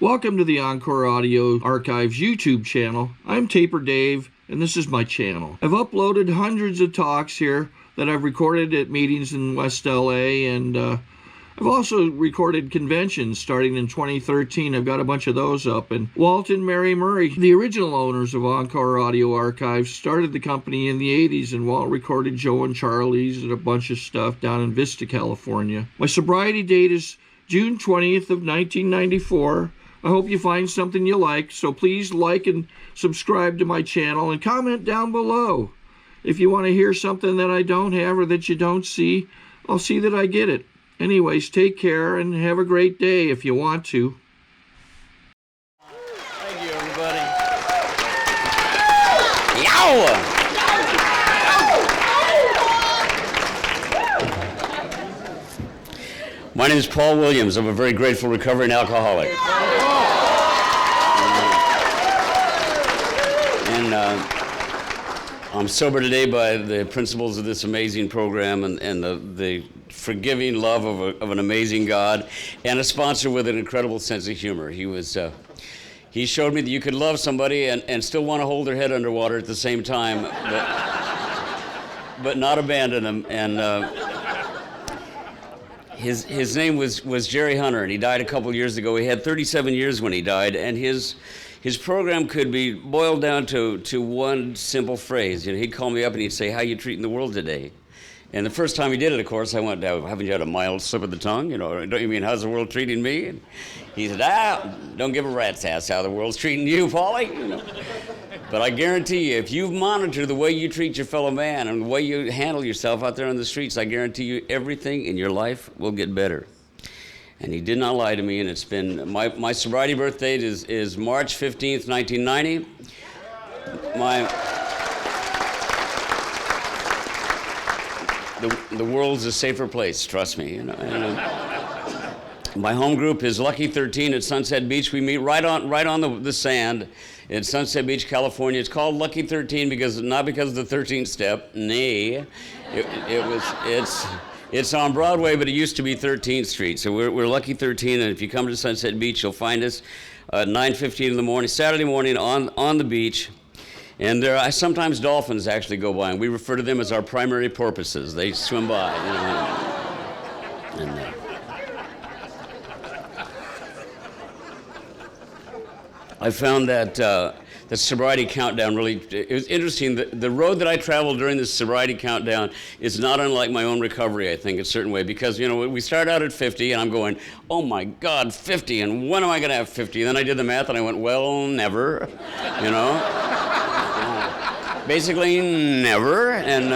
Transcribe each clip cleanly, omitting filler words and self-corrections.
Welcome to the Encore Audio Archives YouTube channel. I'm Taper Dave, and this is my channel. I've uploaded hundreds of talks here that I've recorded at meetings in West LA, and I've also recorded conventions starting in 2013. I've got a bunch of those up. And Walt and Mary Murray, the original owners of Encore Audio Archives, started the company in the 80s, and Walt recorded Joe and Charlie's and a bunch of stuff down in Vista, California. My sobriety date is June 20th of 1994. I hope you find something you like, so please like and subscribe to my channel and comment down below. If you want to hear something that I don't have or that you don't see, I'll see that I get it. Anyways, take care and have a great day if you want to. Thank you, everybody. Yow! My name is Paul Williams. I'm a very grateful recovering alcoholic. And I'm sober today by the principles of this amazing program and the forgiving love of an amazing God, and a sponsor with an incredible sense of humor. He showed me that you could love somebody and still want to hold their head underwater at the same time, but not abandon them. And his name was Jerry Hunter, and he died a couple years ago. He had 37 years when he died, and his program could be boiled down to one simple phrase. You know, he'd call me up and he'd say, "How you treating the world today?" And the first time he did it, of course, I went, "Haven't you had a mild slip of the tongue? You know, don't you mean, how's the world treating me?" And he said, "Don't give a rat's ass how the world's treating you, Paulie." You know? But I guarantee you, if you monitor the way you treat your fellow man and the way you handle yourself out there on the streets, I guarantee you everything in your life will get better. And he did not lie to me, and it's been, my sobriety birth date is March 15th, 1990. The world's a safer place, trust me. You know. My home group is Lucky 13 at Sunset Beach. We meet right on the sand in Sunset Beach, California. It's called Lucky 13 not because of the 13th step. Nay, it's on Broadway, but it used to be 13th Street. So we're Lucky 13, and if you come to Sunset Beach, you'll find us at 9:15 in the morning, Saturday morning on the beach. And sometimes dolphins actually go by, and we refer to them as our primary porpoises. They swim by. You know, and I found that the sobriety countdown really, it was interesting. The road that I traveled during this sobriety countdown is not unlike my own recovery, I think, in a certain way, because, you know, we start out at 50, and I'm going, oh my God, 50, and when am I going to have 50? And then I did the math, and I went, well, never, you know. Basically, never, and,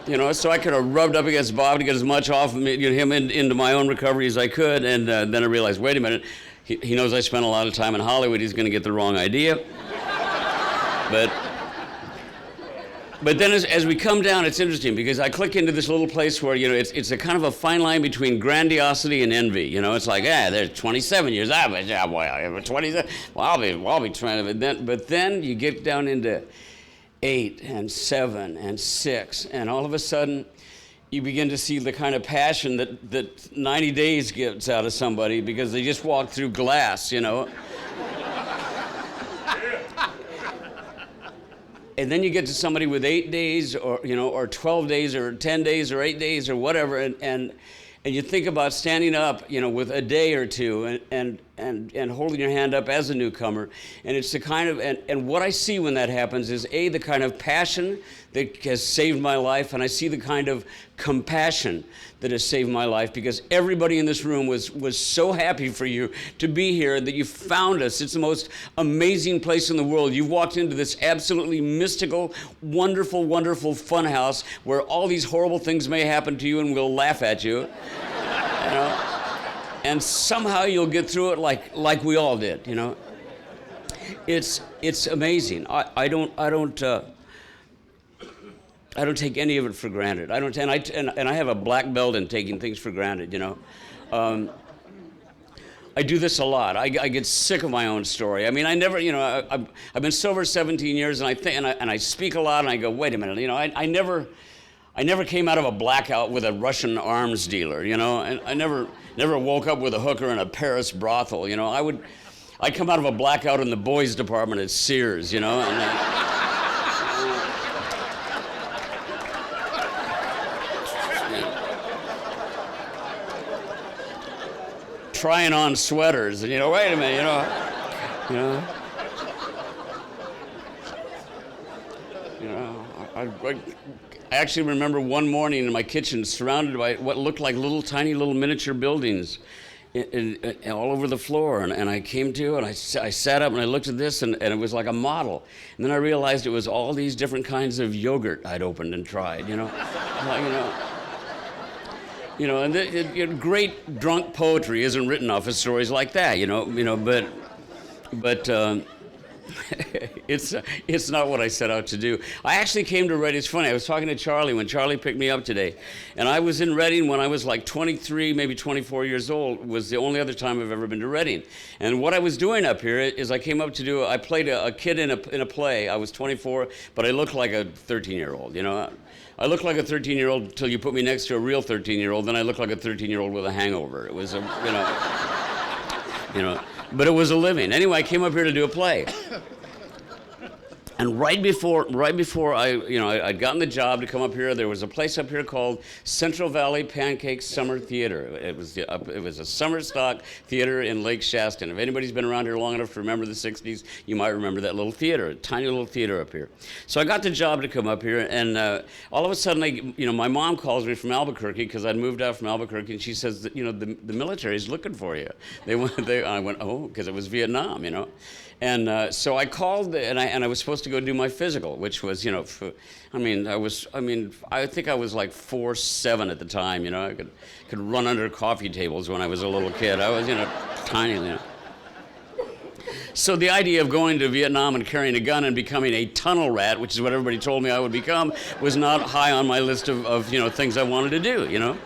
you know, so I could have rubbed up against Bob to get as much off of him into my own recovery as I could, and then I realized, wait a minute, he knows I spent a lot of time in Hollywood. He's going to get the wrong idea. But then as we come down, it's interesting because I click into this little place where, you know, it's a kind of a fine line between grandiosity and envy. You know, it's like, there's 27 years. 27. Well, I'll be trying to. But then you get down into 8 and 7 and 6, and all of a sudden, you begin to see the kind of passion that 90 days gets out of somebody because they just walk through glass, you know. And then you get to somebody with 8 days or, you know, or 12 days or 10 days or 8 days or whatever, and you think about standing up, you know, with a day or two and holding your hand up as a newcomer. And it's the kind of, and what I see when that happens is the kind of passion that has saved my life, and I see the kind of compassion that has saved my life, because everybody in this room was so happy for you to be here that you found us. It's the most amazing place in the world. You walked into this absolutely mystical, wonderful, wonderful fun house where all these horrible things may happen to you and we'll laugh at you. You know? And somehow you'll get through it like we all did, you know. It's amazing. I don't take any of it for granted. And I have a black belt in taking things for granted, you know. I do this a lot. I get sick of my own story. I mean, I never, you know, I've been sober 17 years, and I speak a lot, and I go, wait a minute, you know, I never came out of a blackout with a Russian arms dealer, you know, and I never woke up with a hooker in a Paris brothel, you know. I come out of a blackout in the boys department at Sears, you know. Trying on sweaters, and wait a minute, I actually remember one morning in my kitchen surrounded by what looked like tiny little miniature buildings all over the floor. And I came to, and I sat up and I looked at this, and it was like a model. And then I realized it was all these different kinds of yogurt I'd opened and tried, and great drunk poetry isn't written off of stories like that, but it's not what I set out to do. I actually came to Reading. It's funny, I was talking to Charlie when Charlie picked me up today, and I was in Reading when I was like 23, maybe 24 years old. Was the only other time I've ever been to Reading. And what I was doing up here is I came up to I played a kid in a play. I was 24, but I looked like a 13-year-old, I looked like a 13-year-old until you put me next to a real 13-year-old, then I looked like a 13-year-old with a hangover. It was but it was a living. Anyway, I came up here to do a play. And right before I'd gotten the job to come up here, there was a place up here called Central Valley Pancake Summer Theater. It was a summer stock theater in Lake Shasta. If anybody's been around here long enough to remember the 60s, you might remember that little theater, a tiny little theater up here. So I got the job to come up here, and all of a sudden, my mom calls me from Albuquerque because I'd moved out from Albuquerque, and she says that, the military's looking for you. I went, oh, because it was Vietnam, And so I called, and I was supposed to go do my physical, which was, I think I was like 4'7" at the time, I could run under coffee tables when I was a little kid. I was, tiny, So the idea of going to Vietnam and carrying a gun and becoming a tunnel rat, which is what everybody told me I would become, was not high on my list of things I wanted to do,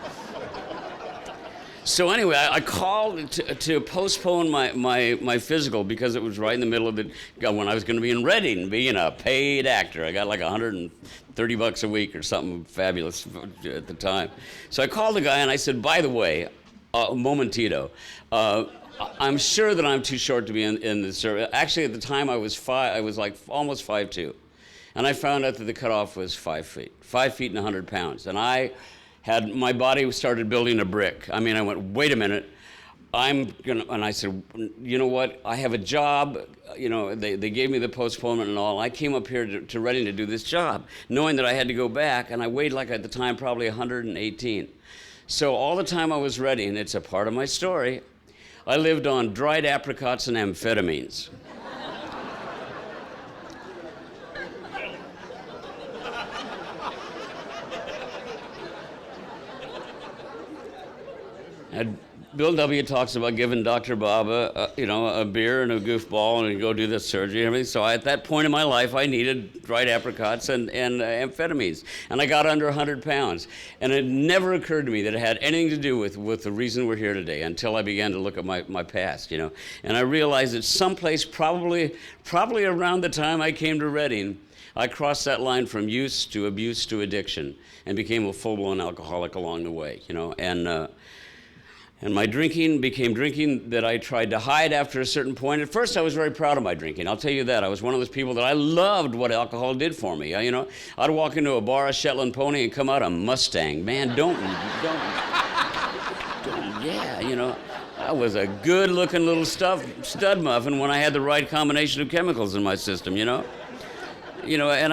So anyway, I called to postpone my physical because it was right in the middle of when I was going to be in Reading, being a paid actor. I got like $130 a week or something fabulous at the time. So I called the guy and I said, by the way, momentito, I'm sure that I'm too short to be in the service. Actually, at the time I was like almost 5'2", and I found out that the cutoff was 5 feet, 5 feet and 100 pounds, and my body started building a brick. I went, wait a minute, and I said, you know what, I have a job, they gave me the postponement and all. I came up here to Reading to do this job, knowing that I had to go back, and I weighed like at the time probably 118. So all the time I was Reading, it's a part of my story, I lived on dried apricots and amphetamines. And Bill W. talks about giving Dr. Bob a beer and a goofball and go do the surgery and everything. So at that point in my life, I needed dried apricots and amphetamines. And I got under 100 pounds. And it never occurred to me that it had anything to do with the reason we're here today until I began to look at my past, And I realized that someplace, probably around the time I came to Reading, I crossed that line from use to abuse to addiction and became a full-blown alcoholic along the way, And my drinking became drinking that I tried to hide after a certain point. At first, I was very proud of my drinking. I'll tell you that. I was one of those people that I loved what alcohol did for me. I'd walk into a bar, a Shetland pony, and come out a Mustang. Man, I was a good-looking little stud muffin when I had the right combination of chemicals in my system, and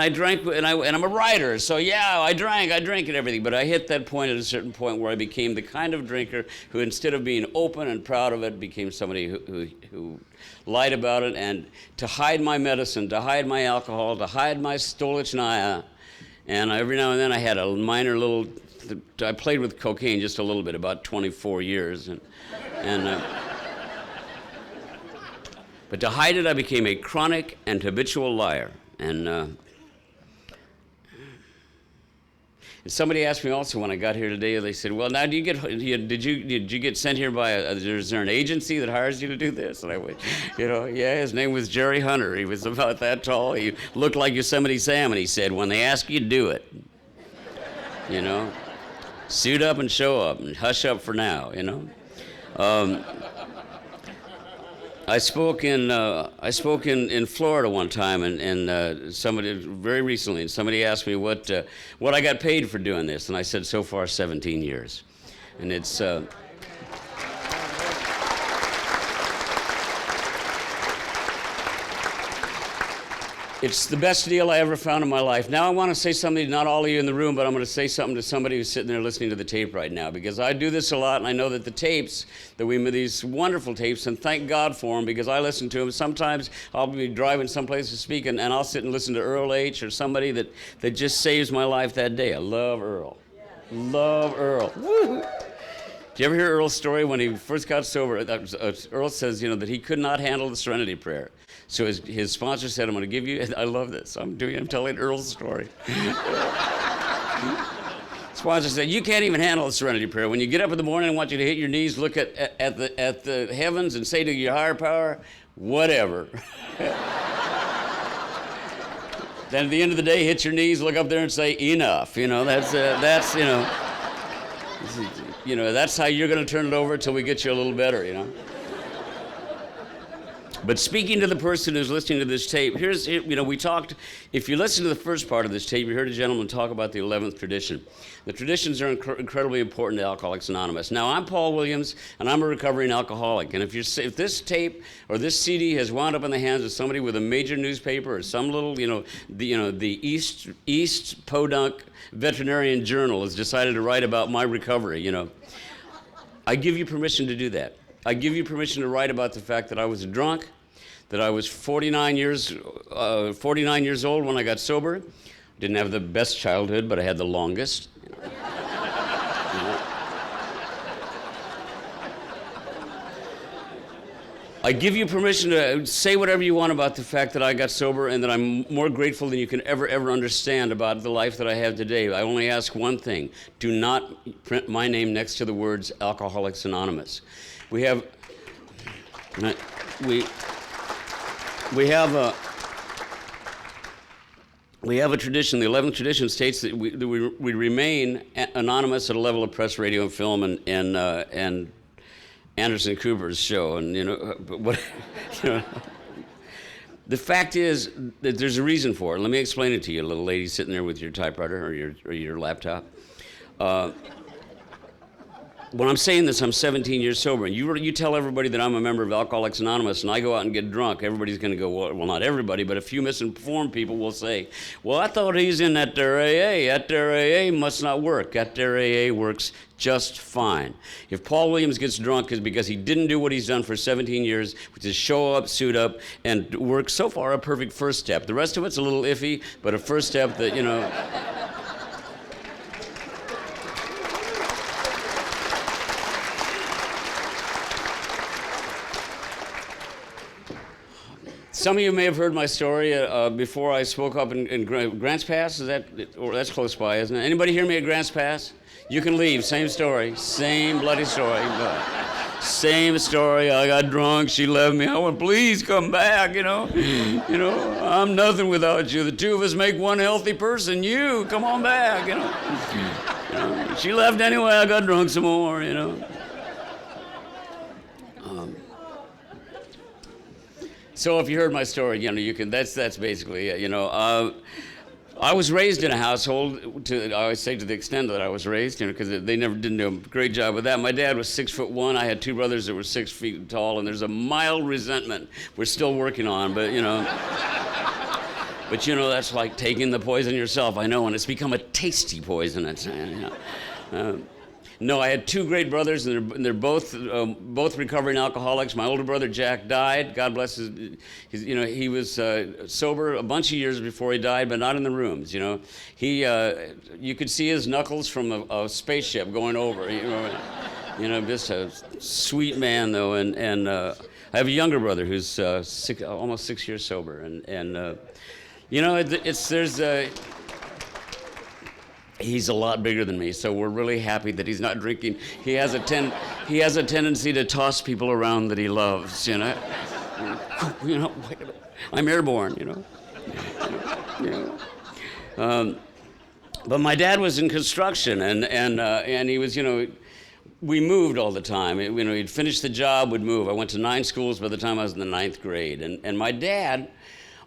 I drank, and I'm a writer, so yeah, I drank and everything, but I hit that point at a certain point where I became the kind of drinker who, instead of being open and proud of it, became somebody who lied about it, and to hide my medicine, to hide my alcohol, to hide my stolichnaya, and every now and then I had a minor little, I played with cocaine just a little bit, about 24 years, but to hide it, I became a chronic and habitual liar. And somebody asked me also when I got here today, they said, well, now did you get sent here by, is there an agency that hires you to do this? And I went, yeah, his name was Jerry Hunter. He was about that tall. He looked like Yosemite Sam, and he said, when they ask you, do it. Suit up and show up and hush up for now, I spoke in Florida one time, and somebody very recently, and somebody asked me what I got paid for doing this, and I said so far 17 years, and it's. It's the best deal I ever found in my life. Now I want to say something to not all of you in the room, but I'm going to say something to somebody who's sitting there listening to the tape right now, because I do this a lot, and I know that the tapes, that we made these wonderful tapes, and thank God for them, because I listen to them. Sometimes I'll be driving someplace to speak, and I'll sit and listen to Earl H. or somebody that just saves my life that day. I love Earl. Love Earl. Woo! Did you ever hear Earl's story when he first got sober? Earl says, that he could not handle the Serenity Prayer. So his sponsor said, I'm going to give you, I love this, I'm telling Earl's story. Sponsor said, you can't even handle the Serenity Prayer. When you get up in the morning, I want you to hit your knees, look at the heavens and say to your higher power, whatever. Then at the end of the day, hit your knees, look up there and say, enough. That's how you're going to turn it over until we get you a little better, But speaking to the person who's listening to this tape, we talked, if you listen to the first part of this tape, you heard a gentleman talk about the 11th tradition. The traditions are incredibly important to Alcoholics Anonymous. Now, I'm Paul Williams, and I'm a recovering alcoholic. And if this tape or this CD has wound up in the hands of somebody with a major newspaper or some little, the East Podunk Veterinarian Journal has decided to write about my recovery, I give you permission to do that. I give you permission to write about the fact that I was a drunk, that I was 49 years old when I got sober. Didn't have the best childhood, but I had the longest. I give you permission to say whatever you want about the fact that I got sober, and that I'm more grateful than you can ever understand about the life that I have today. I only ask one thing. Do not print my name next to the words Alcoholics Anonymous. We have a tradition. The 11th tradition states that we remain anonymous at a level of press, radio, and film, and Anderson Cooper's show. And the fact is that there's a reason for it. Let me explain it to you, little lady sitting there with your typewriter or your laptop. When I'm saying this, I'm 17 years sober, and you tell everybody that I'm a member of Alcoholics Anonymous, and I go out and get drunk, everybody's going to go, well, not everybody, but a few misinformed people will say, well, I thought he's in that there AA. That there AA must not work. That there AA works just fine. If Paul Williams gets drunk, it's because he didn't do what he's done for 17 years, which is show up, suit up, and work so far a perfect first step. The rest of it's a little iffy, but a first step that, Some of you may have heard my story before I spoke up in Grants Pass. That's close by, isn't it? Anybody hear me at Grants Pass? You can leave. Same story. Same bloody story. Same story. I got drunk. She left me. I went, please come back. I'm nothing without you. The two of us make one healthy person. You come on back. She left anyway. I got drunk some more. So if you heard my story, you can. That's basically it. I was raised in a household. I always say to the extent that I was raised, because they never didn't do a great job with that. My dad was 6'1". I had two brothers that were 6 feet tall, and there's a mild resentment we're still working on. But that's like taking the poison yourself. I know, and it's become a tasty poison. No, I had two great brothers, and they're both recovering alcoholics. My older brother Jack died. God bless he was sober a bunch of years before he died, but not in the rooms. You could see his knuckles from a spaceship going over. Just a sweet man though. And I have a younger brother who's almost 6 years sober, he's a lot bigger than me, so we're really happy that he's not drinking. He has a tendency to toss people around that he loves, wait a minute, I'm airborne, But my dad was in construction, and he was, we moved all the time. He'd finish the job, would move. I went to 9 schools by the time I was in the 9th grade. And my dad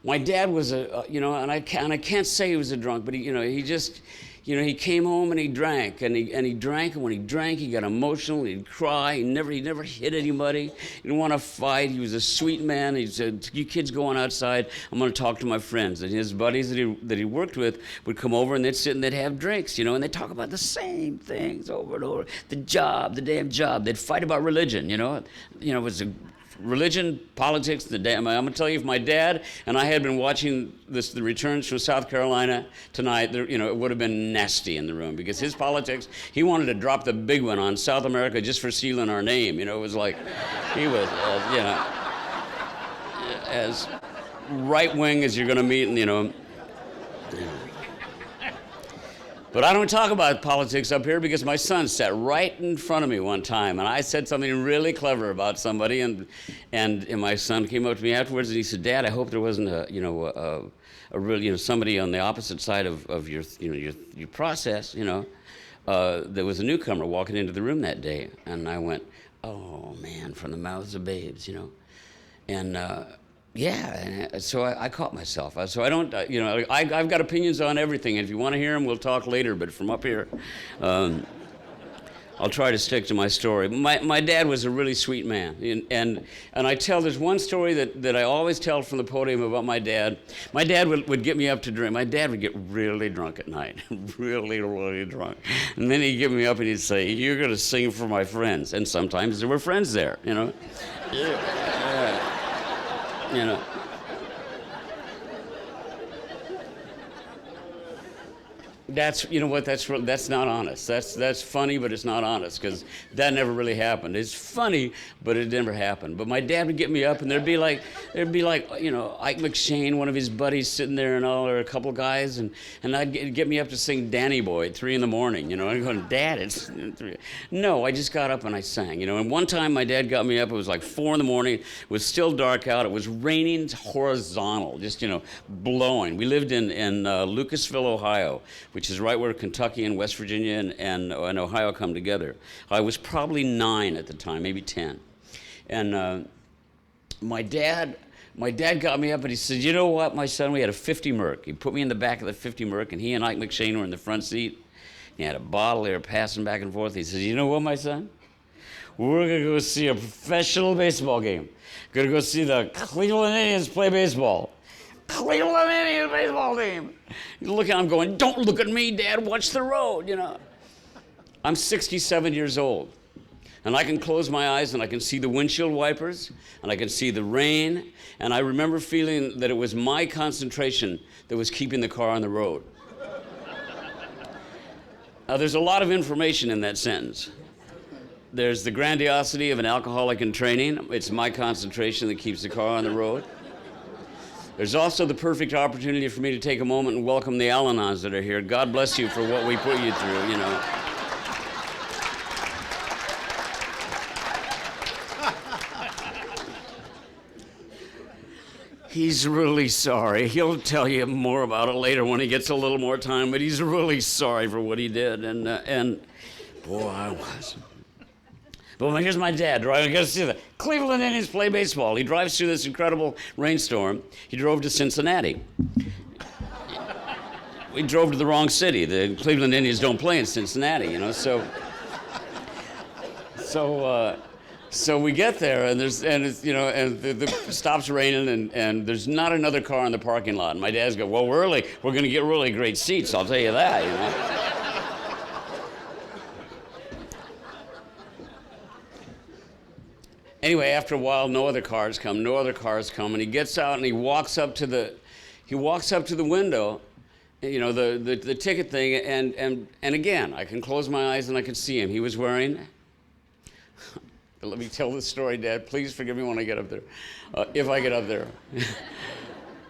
was and I can't say he was a drunk, but he came home and he drank, and he drank, and when he drank, he got emotional, he'd cry, he never hit anybody, he didn't want to fight, he was a sweet man. He said, "You kids going outside, I'm going to talk to my friends." And his buddies that he worked with would come over, and they'd sit and they'd have drinks, and they'd talk about the same things over and over, the damn job. They'd fight about religion, it was a religion, politics, I'm going to tell you, if my dad and I had been watching the returns from South Carolina tonight, it would have been nasty in the room, because his politics, he wanted to drop the big one on South America just for stealing our name. It was like, he was, as right-wing as you're going to meet, But I don't talk about politics up here because my son sat right in front of me one time, and I said something really clever about somebody, and my son came up to me afterwards and he said, "Dad, I hope there wasn't a real somebody on the opposite side of your your process, there was a newcomer walking into the room that day." And I went, "Oh man, from the mouths of babes, and." Yeah, so I caught myself. So I don't, I've got opinions on everything, and if you want to hear them, we'll talk later, but from up here, I'll try to stick to my story. My dad was a really sweet man, and there's one story that I always tell from the podium about my dad. My dad would get me up to drink. My dad would get really drunk at night, really, really drunk. And then he'd get me up and he'd say, "You're going to sing for my friends." And sometimes there were friends there, Yeah. That's not honest. That's funny, but it's not honest, because that never really happened. It's funny, but it never happened. But my dad would get me up, and there'd be like Ike McShane, one of his buddies, sitting there, and all, or a couple guys, and I'd get me up to sing Danny Boy at 3 a.m. And I'm going, "Dad, it's 3." No, I just got up and I sang, And one time my dad got me up. It was like 4 a.m. It was still dark out. It was raining horizontal, just blowing. We lived in Lucasville, Ohio, which is right where Kentucky and West Virginia and Ohio come together. I was probably 9 at the time, maybe 10. And my dad got me up and he said, "You know what, my son, we had a 50 Merc. He put me in the back of the 50 Merc, and he and Ike McShane were in the front seat. He had a bottle, they were passing back and forth. He says, 'You know what, my son? We're going to go see a professional baseball game. Going to go see the Cleveland Indians play baseball.'" Cleveland Indians baseball team. I'm going, "Don't look at me, Dad, watch the road, I'm 67 years old, and I can close my eyes and I can see the windshield wipers, and I can see the rain, and I remember feeling that it was my concentration that was keeping the car on the road. Now, there's a lot of information in that sentence. There's the grandiosity of an alcoholic in training. It's my concentration that keeps the car on the road. There's also the perfect opportunity for me to take a moment and welcome the Al-Anons that are here. God bless you for what we put you through, He's really sorry. He'll tell you more about it later when he gets a little more time, but he's really sorry for what he did. And boy, I was. But here's my dad, right? I got to see the Cleveland Indians play baseball. He drives through this incredible rainstorm. He drove to Cincinnati. We drove to the wrong city. The Cleveland Indians don't play in Cincinnati, So we get there, and the stops raining, and there's not another car in the parking lot. And my dad's go, "Well, we're going to get really great seats, I'll tell you that, Anyway, after a while, no other cars come, and he gets out and he walks up to the window, the ticket thing, and again, I can close my eyes and I can see him. He was wearing. Let me tell this story, Dad. Please forgive me when I get up there, if I get up there.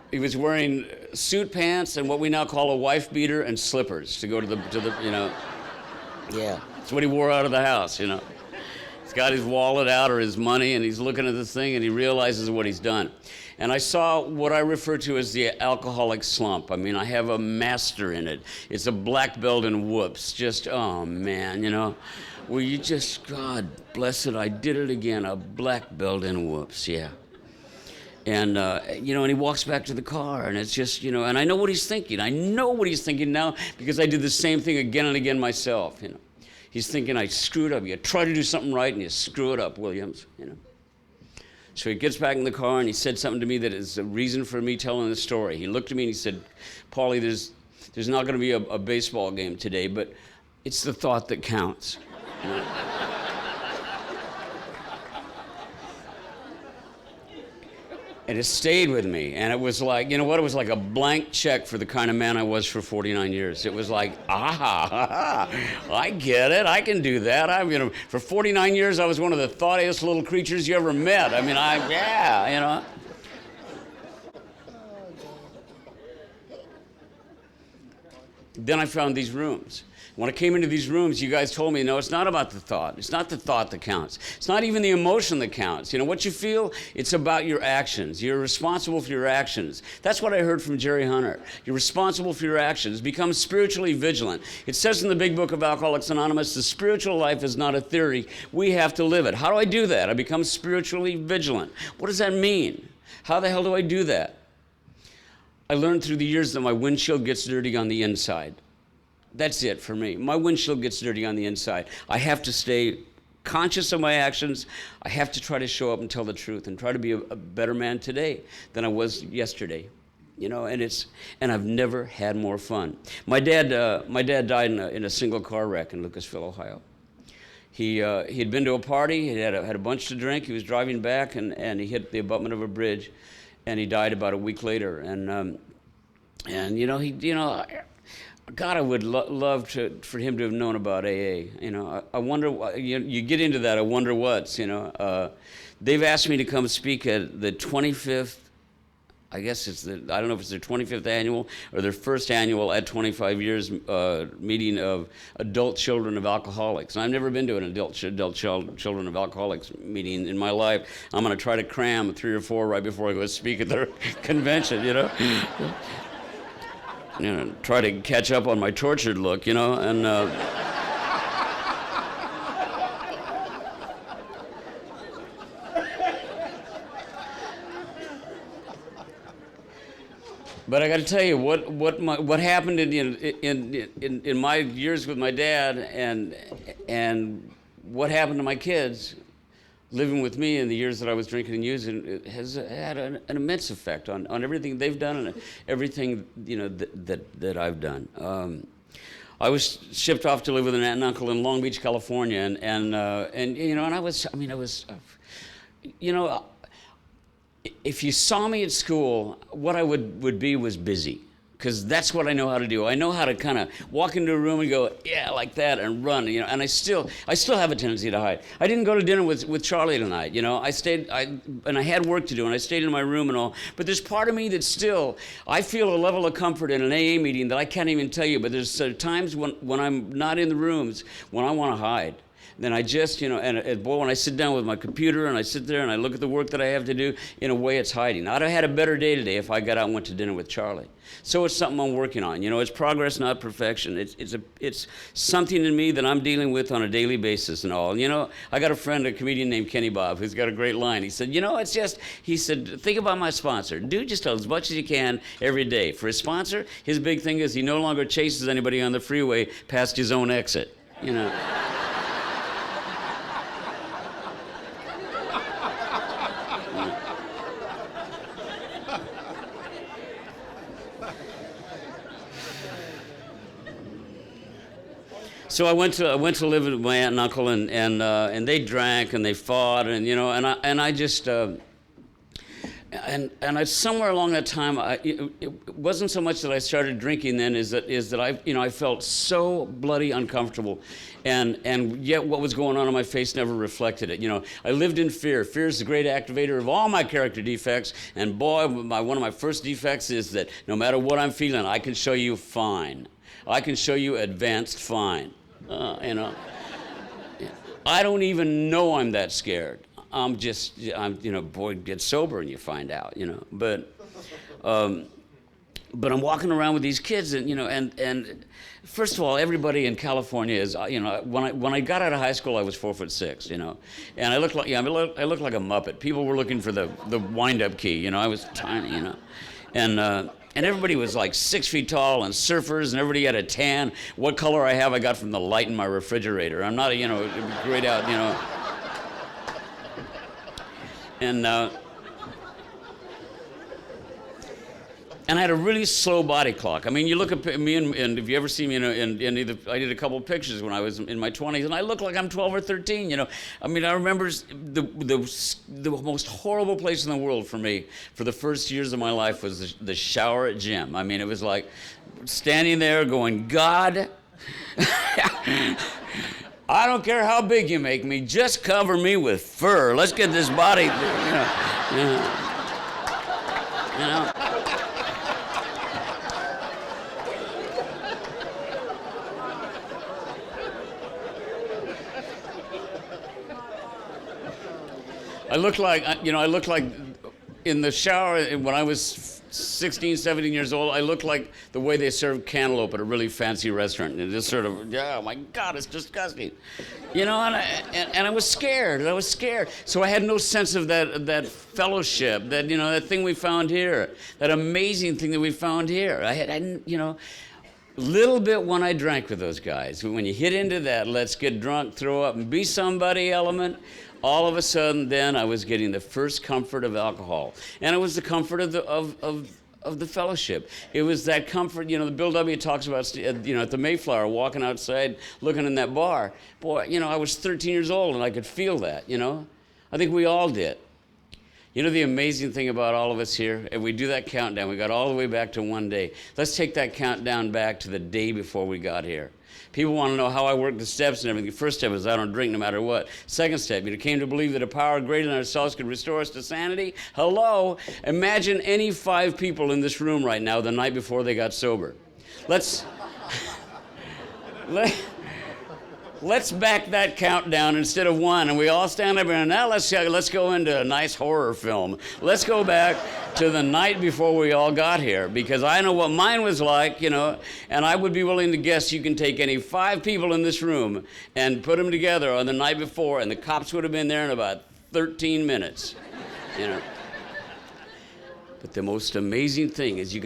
He was wearing suit pants and what we now call a wife beater and slippers to go to the. Yeah, that's what he wore out of the house, He's got his wallet out or his money, and he's looking at this thing, and he realizes what he's done. And I saw what I refer to as the alcoholic slump. I mean, I have a master in it. It's a black belt and whoops. Just, oh, man, Well, you just, God bless it, I did it again, a black belt and whoops, yeah. And, and he walks back to the car, and it's just, and I know what he's thinking. I know what he's thinking now because I did the same thing again and again myself, He's thinking, I screwed up. You try to do something right, and you screw it up, Williams, So he gets back in the car, and he said something to me that is a reason for me telling the story. He looked at me, and he said, Paulie, there's not going to be a baseball game today, but it's the thought that counts. And it stayed with me, and it was like, it was like a blank check for the kind of man I was for 49 years. It was like, I get it, I can do that. For 49 years, I was one of the thoughtiest little creatures you ever met. Then I found these rooms. When I came into these rooms, you guys told me, no, it's not about the thought. It's not the thought that counts. It's not even the emotion that counts. What you feel, it's about your actions. You're responsible for your actions. That's what I heard from Jerry Hunter. You're responsible for your actions. Become spiritually vigilant. It says in the big book of Alcoholics Anonymous, the spiritual life is not a theory. We have to live it. How do I do that? I become spiritually vigilant. What does that mean? How the hell do I do that? I learned through the years that my windshield gets dirty on the inside. That's it for me. My windshield gets dirty on the inside. I have to stay conscious of my actions. I have to try to show up and tell the truth and try to be a better man today than I was yesterday. And I've never had more fun. My dad died in a single car wreck in Lucasville, Ohio. He had been to a party. He had a bunch to drink. He was driving back and he hit the abutment of a bridge, and he died about a week later. God, I would love for him to have known about AA. I wonder, you get into that, I wonder what's, They've asked me to come speak at the 25th, I don't know if it's their 25th annual or their first annual at 25 years meeting of adult children of alcoholics. And I've never been to an adult children of alcoholics meeting in my life. I'm going to try to cram 3 or 4 right before I go speak at their convention, try to catch up on my tortured look, and but I got to tell you what happened in my years with my dad and what happened to my kids living with me in the years that I was drinking and using, it has had an immense effect on everything they've done and everything that I've done. I was shipped off to live with an aunt and uncle in Long Beach, California, and I was if you saw me at school, what I would be was busy. Because that's what I know how to do. I know how to kind of walk into a room and go, yeah, like that, and run, and I still have a tendency to hide. I didn't go to dinner with Charlie tonight, I stayed, and I had work to do, and I stayed in my room and all, but there's part of me that still, I feel a level of comfort in an AA meeting that I can't even tell you, but there's times when I'm not in the rooms, when I want to hide. Then I just, and boy, when I sit down with my computer and I sit there and I look at the work that I have to do, in a way it's hiding. I'd have had a better day today if I got out and went to dinner with Charlie. So it's something I'm working on. It's progress, not perfection. It's something in me that I'm dealing with on a daily basis and all. I got a friend, a comedian named Kenny Bob, who's got a great line. He said, he said, think about my sponsor. Do just as much as you can every day. For his sponsor, his big thing is he no longer chases anybody on the freeway past his own exit, So I went to live with my aunt and uncle, and they drank and they fought, and I just I somewhere along that time, it wasn't so much that I started drinking then, is that I felt so bloody uncomfortable, and yet what was going on my face never reflected it. I lived in fear. Fear is the great activator of all my character defects, and boy, one of my first defects is that no matter what I'm feeling, I can show you fine. I can show you advanced fine. I don't even know I'm that scared. I'm boy, get sober and you find out, But, but I'm walking around with these kids, and and first of all, everybody in California is, when I got out of high school, I was 4'6", and I looked like I looked like a Muppet. People were looking for the wind-up key, I was tiny, and everybody was like 6 feet tall, and surfers, and everybody had a tan. What color I have, I got from the light in my refrigerator. I'm not, grayed out, And I had a really slow body clock. I mean, you look at me, and if you ever see me I did a couple of pictures when I was in my 20s, and I look like I'm 12 or 13, I mean, I remember the most horrible place in the world for me for the first years of my life was the shower at gym. I mean, it was like standing there going, God, I don't care how big you make me, just cover me with fur. Let's get this body, I looked like in the shower when I was 16, 17 years old, I looked like the way they serve cantaloupe at a really fancy restaurant. And just sort of, oh my God, it's disgusting. And I was scared. So I had no sense of that fellowship, that thing we found here, that amazing thing that we found here. I hadn't, little bit when I drank with those guys. When you hit into that, let's get drunk, throw up, and be somebody element, all of a sudden, then I was getting the first comfort of alcohol, and it was the comfort of the fellowship. It was that comfort. Bill W. talks about, at the Mayflower, walking outside, looking in that bar. Boy, I was 13 years old, and I could feel that. I think we all did. The amazing thing about all of us here, if we do that countdown, we got all the way back to one day. Let's take that countdown back to the day before we got here. People want to know how I work the steps and everything. The first step is I don't drink no matter what. Second step, came to believe that a power greater than ourselves could restore us to sanity. Hello? Imagine any 5 people in this room right now the night before they got sober. Let's back that countdown instead of 1, and we all stand up and now let's go into a nice horror film. Let's go back to the night before we all got here, because I know what mine was like, and I would be willing to guess you can take any 5 people in this room and put them together on the night before, and the cops would have been there in about 13 minutes, But the most amazing thing is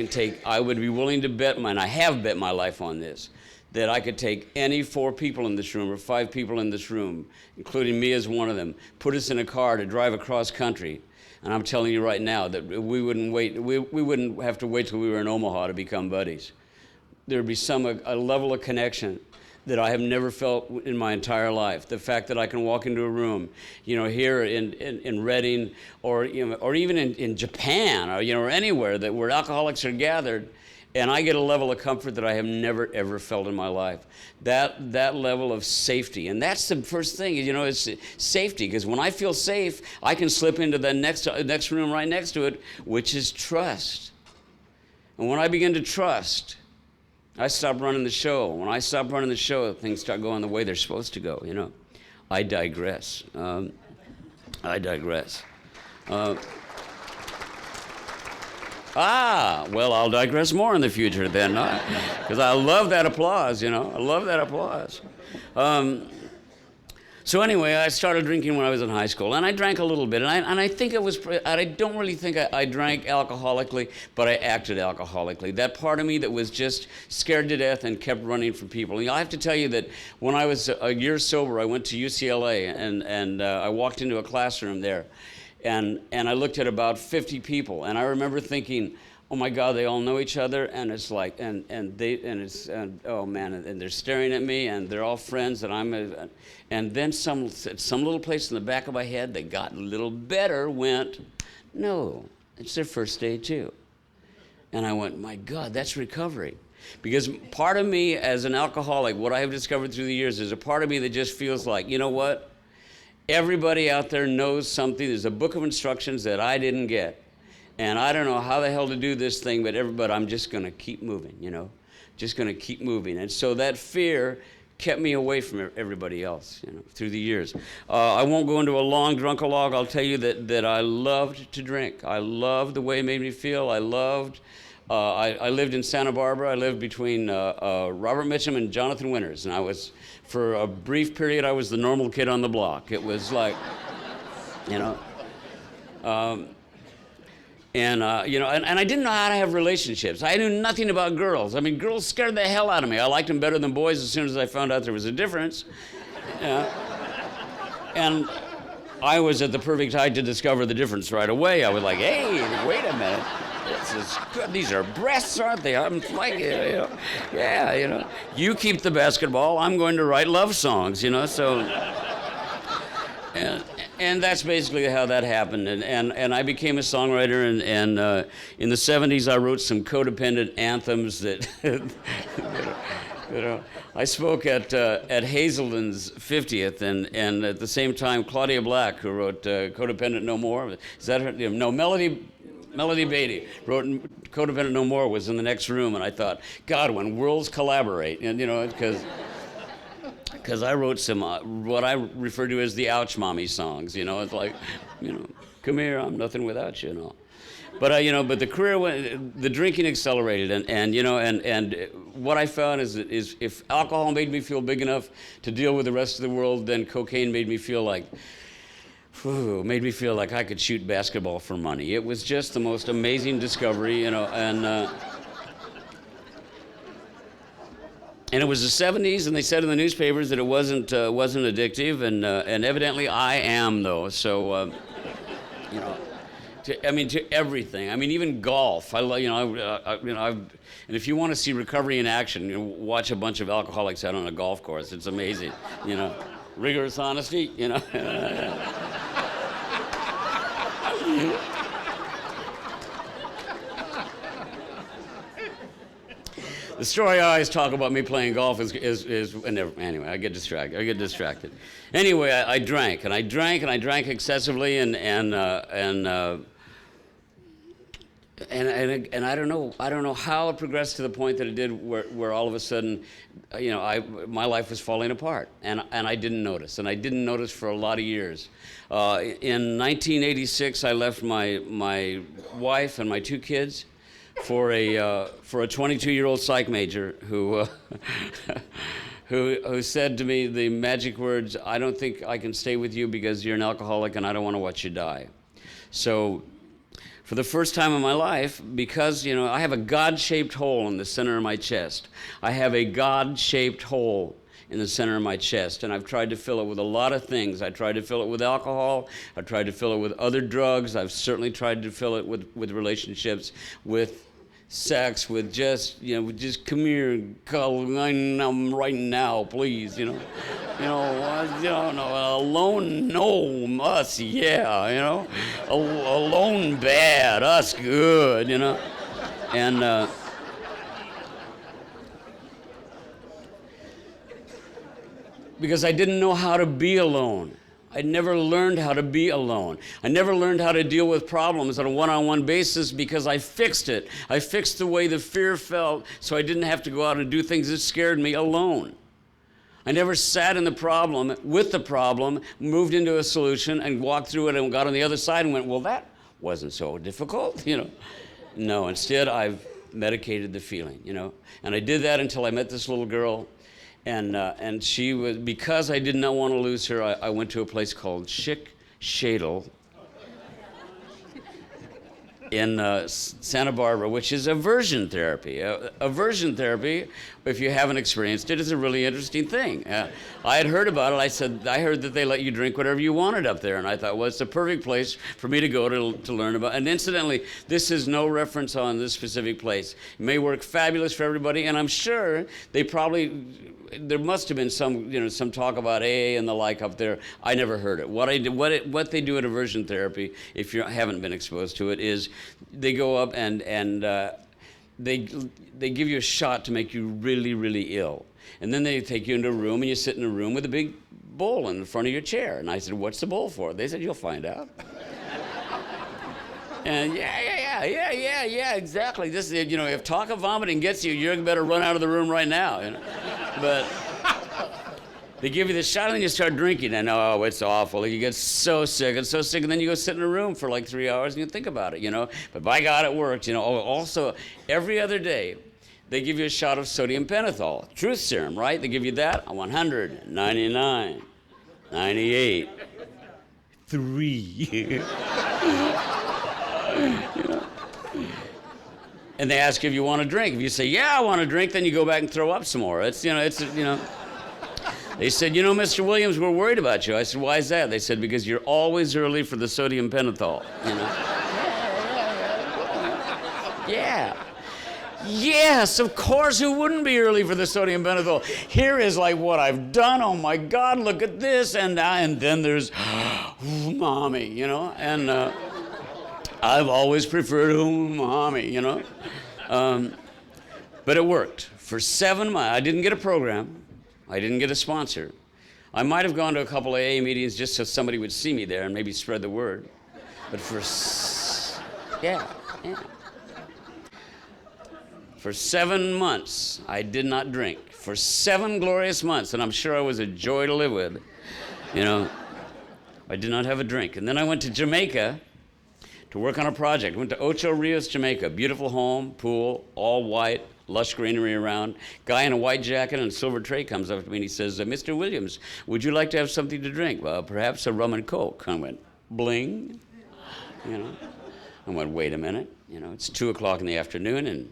I would be willing to bet I have bet my life on this, that I could take any 4 people in this room or 5 people in this room, including me as one of them, put us in a car to drive across country. And I'm telling you right now that we wouldn't have to wait till we were in Omaha to become buddies. There would be a level of connection that I have never felt in my entire life. The fact that I can walk into a room, here in Reading, or even in Japan, or anywhere where alcoholics are gathered, and I get a level of comfort that I have never, ever felt in my life. That level of safety. And that's the first thing, it's safety. Because when I feel safe, I can slip into the next room right next to it, which is trust. And when I begin to trust, I stop running the show. When I stop running the show, things start going the way they're supposed to go, I digress. Well, I'll digress more in the future then, because I love that applause, I love that applause. So anyway, I started drinking when I was in high school, and I drank a little bit, and I think I don't really think I drank alcoholically, but I acted alcoholically. That part of me that was just scared to death and kept running from people. I have to tell you that when I was a year sober, I went to UCLA, and I walked into a classroom there, and I looked at about 50 people, and I remember thinking, oh my God, they all know each other, and it's like, oh man, and they're staring at me, and they're all friends, and then some little place in the back of my head that got a little better went, no, it's their first day too. And I went, my God, that's recovery. Because part of me as an alcoholic, what I have discovered through the years is a part of me that just feels like, you know what? Everybody out there knows something. There's a book of instructions that I didn't get. And I don't know how the hell to do this thing, but I'm just going to keep moving, just going to keep moving. And so that fear kept me away from everybody else, through the years. I won't go into a long drunk-a-log. I'll tell you that I loved to drink. I loved the way it made me feel. I loved I lived in Santa Barbara. I lived between Robert Mitchum and Jonathan Winters, and I was, for a brief period, I was the normal kid on the block. It was like, you know, and I didn't know how to have relationships. I knew nothing about girls. I mean, girls scared the hell out of me. I liked them better than boys as soon as I found out there was a difference. And I was at the perfect height to discover the difference right away. I was like, hey, wait a minute. This is good. These are breasts, aren't they? I'm like, yeah, You keep the basketball. I'm going to write love songs, so. And that's basically how that happened. And I became a songwriter. And in the 70s, I wrote some codependent anthems that, I spoke at Hazelden's 50th, and at the same time, Claudia Black, who wrote Codependent No More. Is that her? No, Melody Beatty wrote Codependent No More, was in the next room, and I thought, God, when worlds collaborate, and because I wrote some what I refer to as the ouch mommy songs, it's like, come here, I'm nothing without you, and all. But but the career went, the drinking accelerated, and what I found is if alcohol made me feel big enough to deal with the rest of the world, then cocaine made me feel like I could shoot basketball for money. It was just the most amazing discovery, and it was the 70s, and they said in the newspapers that it wasn't addictive, and evidently I am, though. So, to everything. I mean, even golf. I love, and if you want to see recovery in action, watch a bunch of alcoholics out on a golf course. It's amazing, rigorous honesty, The story I always talk about me playing golf is anyway, I get distracted. Anyway, I drank excessively, and I don't know how it progressed to the point that it did, where all of a sudden, my life was falling apart, and I didn't notice, for a lot of years. In 1986, I left my wife and my 2 kids for a 22-year-old psych major who who said to me the magic words, "I don't think I can stay with you because you're an alcoholic, and I don't want to watch you die." So, for the first time in my life, because I have a God-shaped hole in the center of my chest. I have a God-shaped hole in the center of my chest, and I've tried to fill it with a lot of things. I tried to fill it with alcohol. I tried to fill it with other drugs. I've certainly tried to fill it with relationships, with sex, with just come here, I'm right now, please, alone, no, us, yeah, alone, bad, us, good, and because I didn't know how to be alone. I never learned how to be alone. I never learned how to deal with problems on a one-on-one basis because I fixed it. I fixed the way the fear felt so I didn't have to go out and do things that scared me alone. I never sat in the problem, with the problem, moved into a solution and walked through it and got on the other side and went, well, that wasn't so difficult, No, instead I've medicated the feeling, And I did that until I met this little girl. And she was, because I did not want to lose her, I went to a place called Schick Shadle in Santa Barbara, which is aversion therapy. Aversion therapy, if you haven't experienced it, is a really interesting thing. I had heard about it. I said, I heard that they let you drink whatever you wanted up there. And I thought, well, it's the perfect place for me to go to learn about. And incidentally, this is no reference on this specific place. It may work fabulous for everybody, and I'm sure there must have been some talk about AA and the like up there. I never heard it. What they do at aversion therapy, if you haven't been exposed to it, is they go up and they give you a shot to make you really, really ill. And then they take you into a room, and you sit in a room with a big bowl in front of your chair. And I said, what's the bowl for? They said, you'll find out. And yeah, exactly. This is, if talk of vomiting gets you, you better run out of the room right now. But They give you the shot and then you start drinking, and oh, it's awful. You get so sick, and then you go sit in a room for like 3 hours and you think about it, But by God, it worked, Also, every other day, they give you a shot of sodium pentothal, truth serum, right? They give you that, 100, 99, 98, 3. And they ask if you want to drink. If you say, yeah, I want to drink, then you go back and throw up some more. They said, Mr. Williams, we're worried about you. I said, why is that? They said, because you're always early for the sodium pentothal, Yeah. Yes, of course, who wouldn't be early for the sodium pentothal? Here is like what I've done. Oh, my God, look at this. And then there's mommy, And I've always preferred mommy, But it worked. For 7 months, I didn't get a program. I didn't get a sponsor. I might have gone to a couple of AA meetings just so somebody would see me there and maybe spread the word. But yeah. For 7 months, I did not drink. For 7 glorious months, and I'm sure I was a joy to live with, I did not have a drink. And then I went to Jamaica to work on a project. Went to Ocho Rios, Jamaica. Beautiful home, pool, all white, lush greenery around. Guy in a white jacket and a silver tray comes up to me and he says, Mr. Williams, would you like to have something to drink? Well, perhaps a rum and coke. I went, bling. I went, wait a minute. It's 2 o'clock in the afternoon in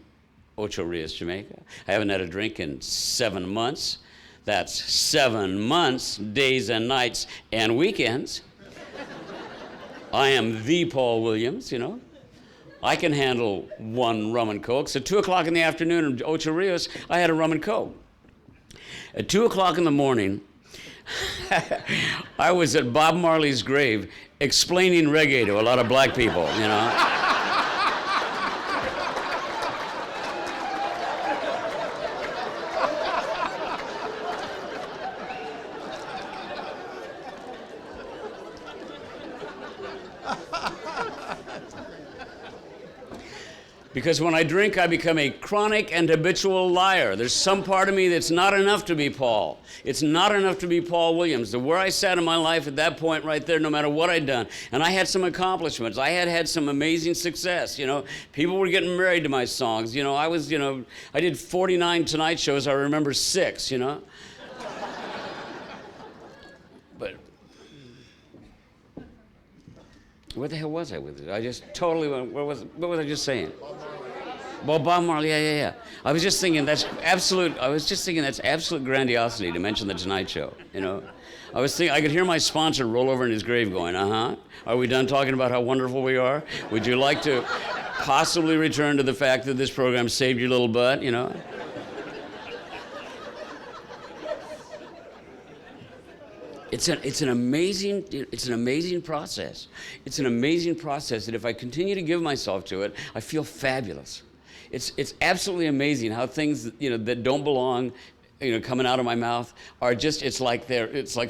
Ocho Rios, Jamaica. I haven't had a drink in 7 months. That's 7 months, days and nights and weekends. I am the Paul Williams, I can handle 1 rum and coke. So 2 o'clock in the afternoon in Ocho Rios, I had a rum and coke. At 2 o'clock in the morning, I was at Bob Marley's grave explaining reggae to a lot of black people, Because when I drink, I become a chronic and habitual liar. There's some part of me that's not enough to be Paul. It's not enough to be Paul Williams. The where I sat in my life at that point right there, no matter what I'd done. And I had some accomplishments. I had some amazing success, People were getting married to my songs. I did 49 Tonight shows. I remember 6, But where the hell was I with it? I just totally went, what was I just saying? Well, Bob Marley, yeah. I was just thinking that's absolute grandiosity to mention the Tonight Show, I was thinking, I could hear my sponsor roll over in his grave going, are we done talking about how wonderful we are? Would you like to possibly return to the fact that this program saved your little butt, It's an amazing process. It's an amazing process that if I continue to give myself to it, I feel fabulous. It's absolutely amazing how things that don't belong, coming out of my mouth are just. It's like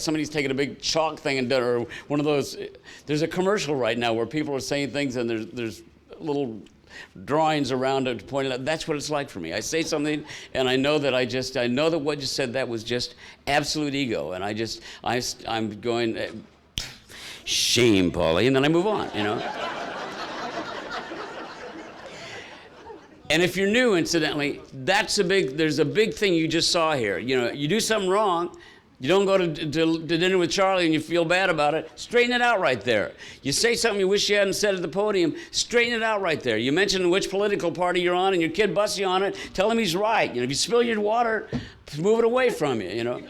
somebody's taken a big chalk thing and done, or one of those. There's a commercial right now where people are saying things and there's little drawings around it pointing out. That's what it's like for me. I say something and I know that what you said, that was just absolute ego, and I'm going, shame, Paulie, and then I move on, And if you're new, incidentally, there's a big thing you just saw here. You do something wrong. You don't go to dinner with Charlie and you feel bad about it. Straighten it out right there. You say something you wish you hadn't said at the podium. Straighten it out right there. You mention which political party you're on and your kid busts you on it. Tell him he's right. If you spill your water, move it away from you.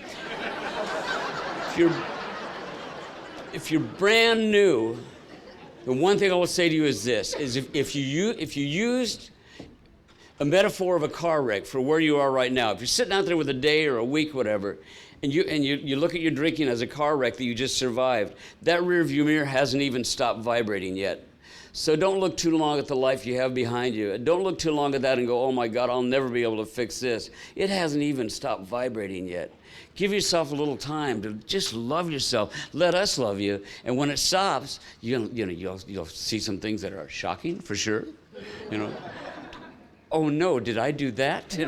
If you're brand new, the one thing I will say to you is this: if you used a metaphor of a car wreck for where you are right now, if you're sitting out there with a day or a week, whatever. And you look at your drinking as a car wreck that you just survived, that rear view mirror hasn't even stopped vibrating yet. So don't look too long at the life you have behind you. Don't look too long at that and go, oh my God, I'll never be able to fix this. It hasn't even stopped vibrating yet. Give yourself a little time to just love yourself. Let us love you. And when it stops, you'll see some things that are shocking, for sure. Oh no, did I do that?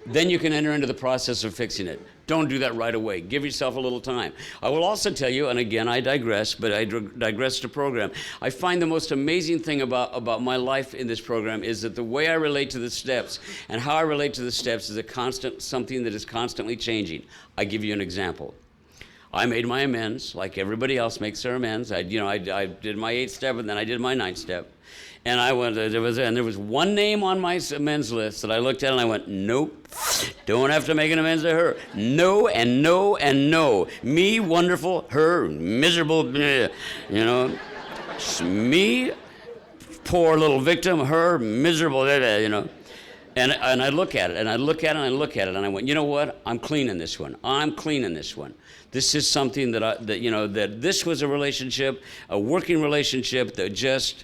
Then you can enter into the process of fixing it. Don't do that right away. Give yourself a little time. I will also tell you, and again, I digress, but I digress to program. I find the most amazing thing about my life in this program is that the way I relate to the steps and how I relate to the steps is something that is constantly changing. I give you an example. I made my amends, like everybody else makes their amends. I did my 8th step, and then I did my 9th step. And there was one name on my amends list that I looked at and I went, nope, don't have to make an amends to her. No and no and no. Me, wonderful, her, miserable, you know. Me, poor little victim, her, miserable, you know. And I look at it, and I look at it, and I look at it, and I went, you know what? I'm cleaning this one. I'm cleaning this one. This is something that this was a relationship, a working relationship that just,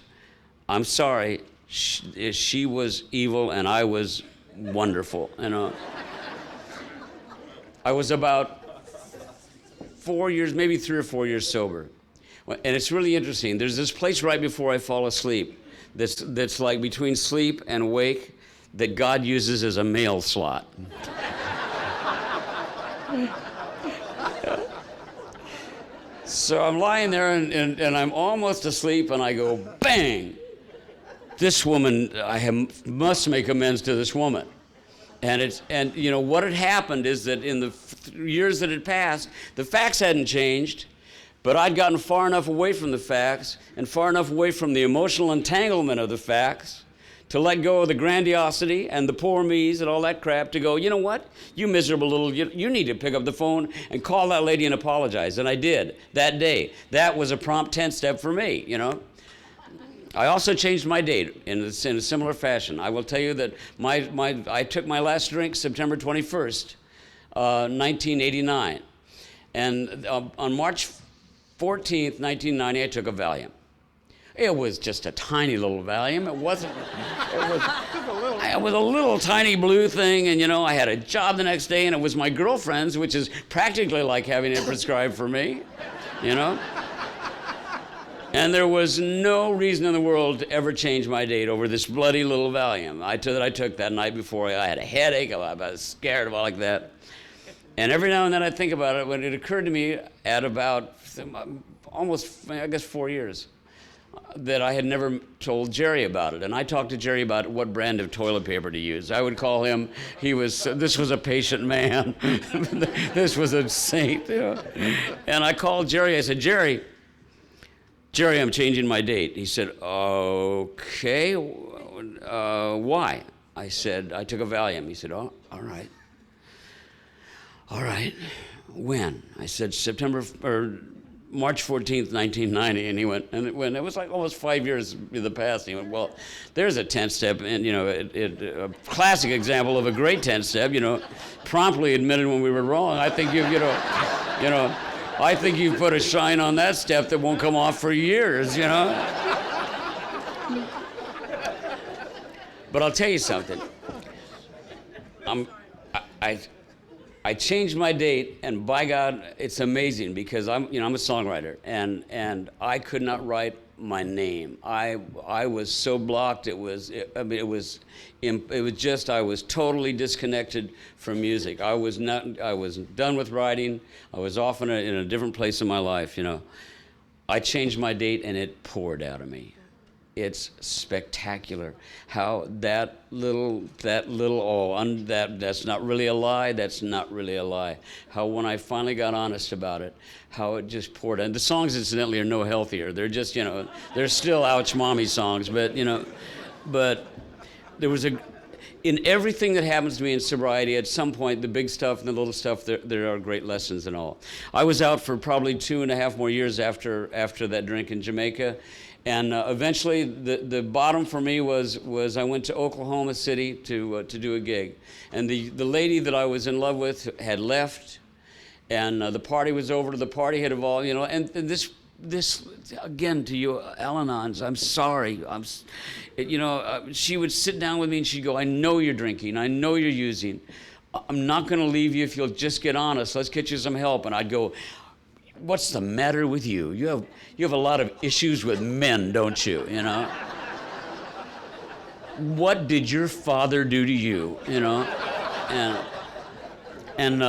I'm sorry, she was evil and I was wonderful, you know. I was about 4 years, maybe 3 or 4 years sober. And it's really interesting. There's this place right before I fall asleep that's like between sleep and wake that God uses as a mail slot. So I'm lying there and I'm almost asleep and I go, bang! This woman, must make amends to this woman. And you know, what had happened is that in the years that had passed, the facts hadn't changed, but I'd gotten far enough away from the facts and far enough away from the emotional entanglement of the facts to let go of the grandiosity and the poor me's and all that crap to go, you know what? You miserable little, you need to pick up the phone and call that lady and apologize. And I did that day. That was a prompt 10 step for me, you know. I also changed my date in a similar fashion. I will tell you that I took my last drink September 21st, 1989. And on March 14th, 1990, I took a Valium. It was just a tiny little Valium. It was a little tiny blue thing, and you know, I had a job the next day, and it was my girlfriend's, which is practically like having it prescribed for me, you know? And there was no reason in the world to ever change my date over this bloody little Valium I took that night before. I had a headache, I was scared about like that. And every now and then I think about it, when it occurred to me at about almost, I guess, 4 years, that I had never told Jerry about it. And I talked to Jerry about what brand of toilet paper to use. I would call him, this was a patient man. This was a saint. You know? And I called Jerry, I said, Jerry, I'm changing my date. He said, okay, why? I said, I took a Valium. He said, oh, all right. All right, when? I said, March 14th, 1990, and he went, and it was like almost 5 years in the past. He went, well, there's a 10 step, and you know, a classic example of a great 10 step. You know, promptly admitted when we were wrong. I think I think you've put a shine on that step that won't come off for years. You know. But I'll tell you something. I changed my date, and by God, it's amazing because I'm a songwriter, and I could not write my name. I was so blocked. I was totally disconnected from music. I was done with writing. I was off in a different place in my life. You know, I changed my date, and it poured out of me. It's spectacular how that's not really a lie, that's not really a lie. How when I finally got honest about it, how it just poured out. And the songs, incidentally, are no healthier. They're just, you know, they're still ouch mommy songs, but, you know, but there was in everything that happens to me in sobriety, at some point, the big stuff and the little stuff, there are great lessons and all. I was out for probably 2.5 more years after that drink in Jamaica. And eventually, the bottom for me was I went to Oklahoma City to do a gig, and the lady that I was in love with had left, and the party was over. The party had evolved, you know. And this again to you, Al-Anons, I'm sorry. She would sit down with me and she'd go, "I know you're drinking. I know you're using. I'm not going to leave you if you'll just get honest. Let's get you some help." And I'd go, "What's the matter with you? You have a lot of issues with men, don't you? You know? What did your father do to you? You know?" and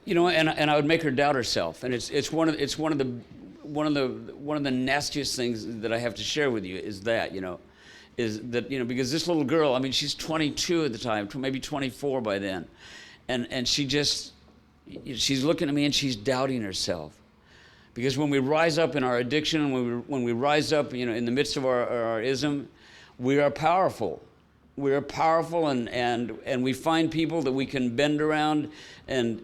you know, and I would make her doubt herself, and it's one of the nastiest things that I have to share with you is that, you know, because this little girl, I mean, she's 22 at the time, maybe 24 by then, and she's looking at me and she's doubting herself. Because when we rise up in our addiction, when we rise up, you know, in the midst of our ism, we are powerful. We are powerful, and we find people that we can bend around, and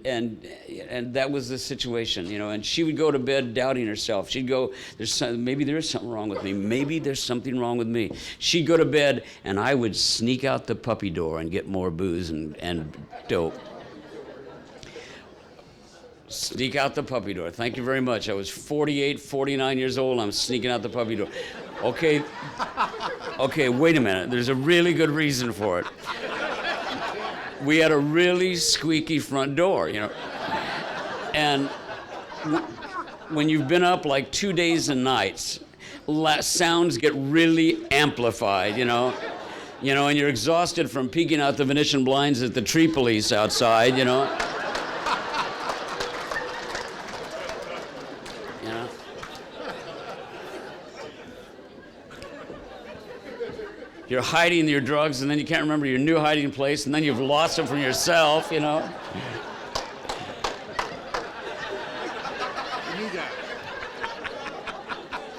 that was the situation, you know. And she would go to bed doubting herself. She'd go, maybe there is something wrong with me. Maybe there's something wrong with me. She'd go to bed, and I would sneak out the puppy door and get more booze and dope. Sneak out the puppy door. Thank you very much. I was 48, 49 years old. I'm sneaking out the puppy door. Okay, wait a minute. There's a really good reason for it. We had a really squeaky front door, you know. And when you've been up like 2 days and nights, sounds get really amplified, you know. You know, and you're exhausted from peeking out the Venetian blinds at the tree police outside, you know. You're hiding your drugs, and then you can't remember your new hiding place, and then you've lost them from yourself, you know.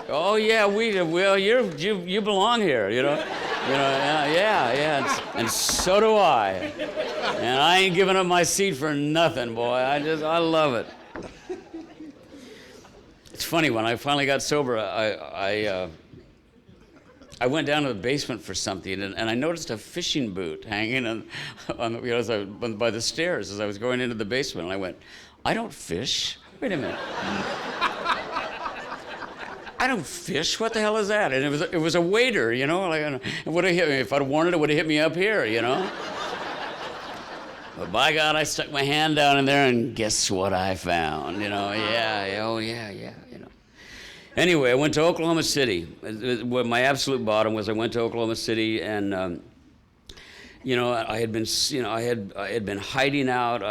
Oh yeah, well you belong here, you know. Yeah, and so do I. And I ain't giving up my seat for nothing, boy. I love it. It's funny, when I finally got sober, I went down to the basement for something, and I noticed a fishing boot hanging by the stairs as I was going into the basement. And I went, I don't fish. Wait a minute. I don't fish. What the hell is that? And it was a waiter, you know. Like, it would have hit me if I'd wanted. It would have hit me up here, you know. But by God, I stuck my hand down in there, and guess what I found? You know, yeah. You know. Anyway, I went to Oklahoma City. What my absolute bottom was, I went to Oklahoma City, and you know, I had been hiding out.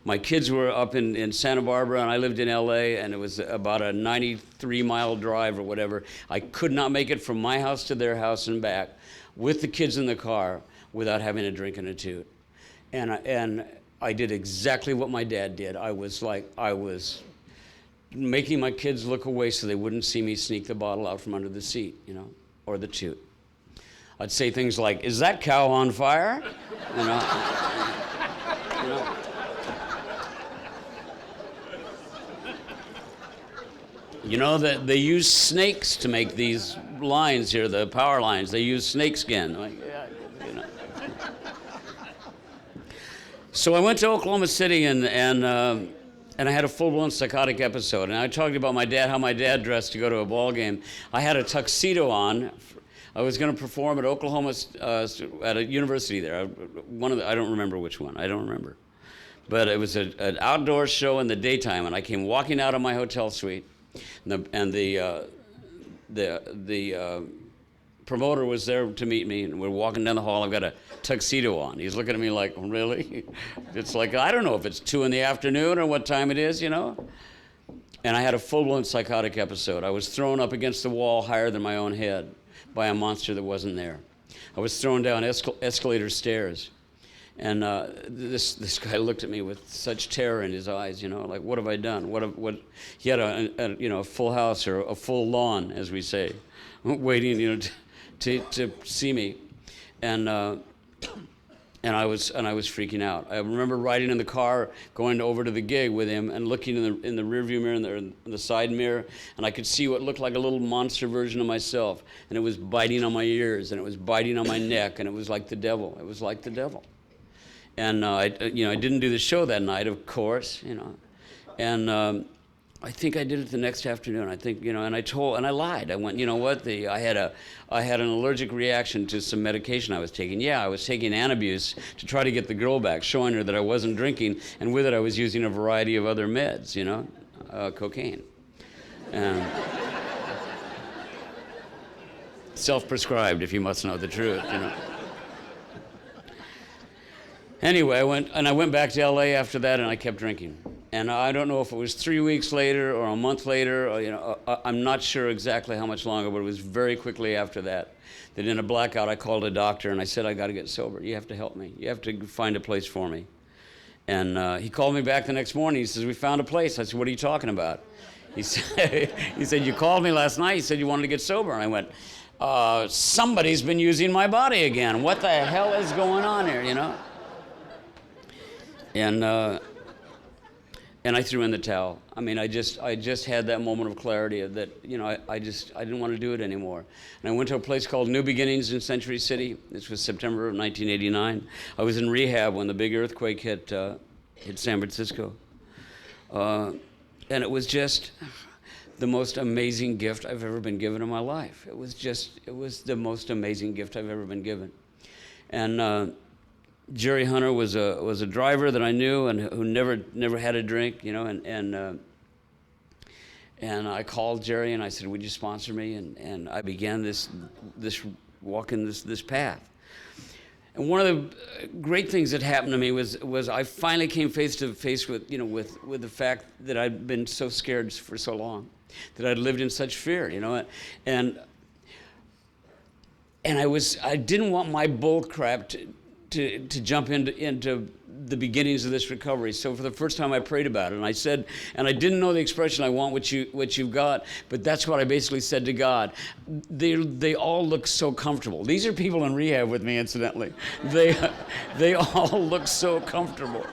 My kids were up in Santa Barbara, and I lived in L.A., and it was about a 93-mile drive or whatever. I could not make it from my house to their house and back with the kids in the car without having a drink and a toot. And I did exactly what my dad did. I was making my kids look away so they wouldn't see me sneak the bottle out from under the seat, you know, or the toot. I'd say things like, "Is that cow on fire?" You know. You know that they use snakes to make these lines here, the power lines. They use snake skin. Like, yeah, you know. So I went to Oklahoma City, and I had a full-blown psychotic episode. And I talked about my dad, how my dad dressed to go to a ball game. I had a tuxedo on. I was going to perform at Oklahoma, at a university there. I don't remember which one. I don't remember. But it was an outdoor show in the daytime, and I came walking out of my hotel suite, and the promoter was there to meet me, and we're walking down the hall. I've got a tuxedo on. He's looking at me like, really? It's like, I don't know if it's 2 p.m. or what time it is, you know? And I had a full-blown psychotic episode. I was thrown up against the wall higher than my own head by a monster that wasn't there. I was thrown down escalator stairs. And this guy looked at me with such terror in his eyes, you know, like, what have I done? He had a full house, or a full lawn, as we say, waiting, you know, to see me, and I was freaking out. I remember riding in the car, going over to the gig with him, and looking in the rearview mirror, in the side mirror, and I could see what looked like a little monster version of myself, and it was biting on my ears, and it was biting on my neck, and it was like the devil. It was like the devil. And I didn't do the show that night, of course, you know, and I think I did it the next afternoon. I think, you know, and I lied. I went, you know what? I had an allergic reaction to some medication I was taking. Yeah, I was taking Antabuse to try to get the girl back, showing her that I wasn't drinking, and with it I was using a variety of other meds, you know, cocaine, and self-prescribed, if you must know the truth, you know. Anyway, I went back to LA after that, and I kept drinking. And I don't know if it was 3 weeks later or a month later, or, I'm not sure exactly how much longer, but it was very quickly after that in a blackout I called a doctor and I said, I got to get sober. You have to help me. You have to find a place for me. And he called me back the next morning. He says, we found a place. I said, what are you talking about? He said, you called me last night. You said you wanted to get sober. And I went, somebody's been using my body again. What the hell is going on here, And I threw in the towel. I mean, I just had that moment of clarity of that, I didn't want to do it anymore. And I went to a place called New Beginnings in Century City. This was September of 1989. I was in rehab when the big earthquake hit San Francisco. And it was just the most amazing gift I've ever been given in my life. It was the most amazing gift I've ever been given. And Jerry Hunter was a driver that I knew and who never had a drink, and I called Jerry and I said, would you sponsor me? And I began this walk in this path. And one of the great things that happened to me was I finally came face to face with the fact that I'd been so scared for so long, that I'd lived in such fear, and I didn't want my bull crap to jump into the beginnings of this recovery. So for the first time I prayed about it, and I said, and I didn't know the expression, I want what you've got, but that's what I basically said to God. They all look so comfortable. These are people in rehab with me, incidentally. They all look so comfortable.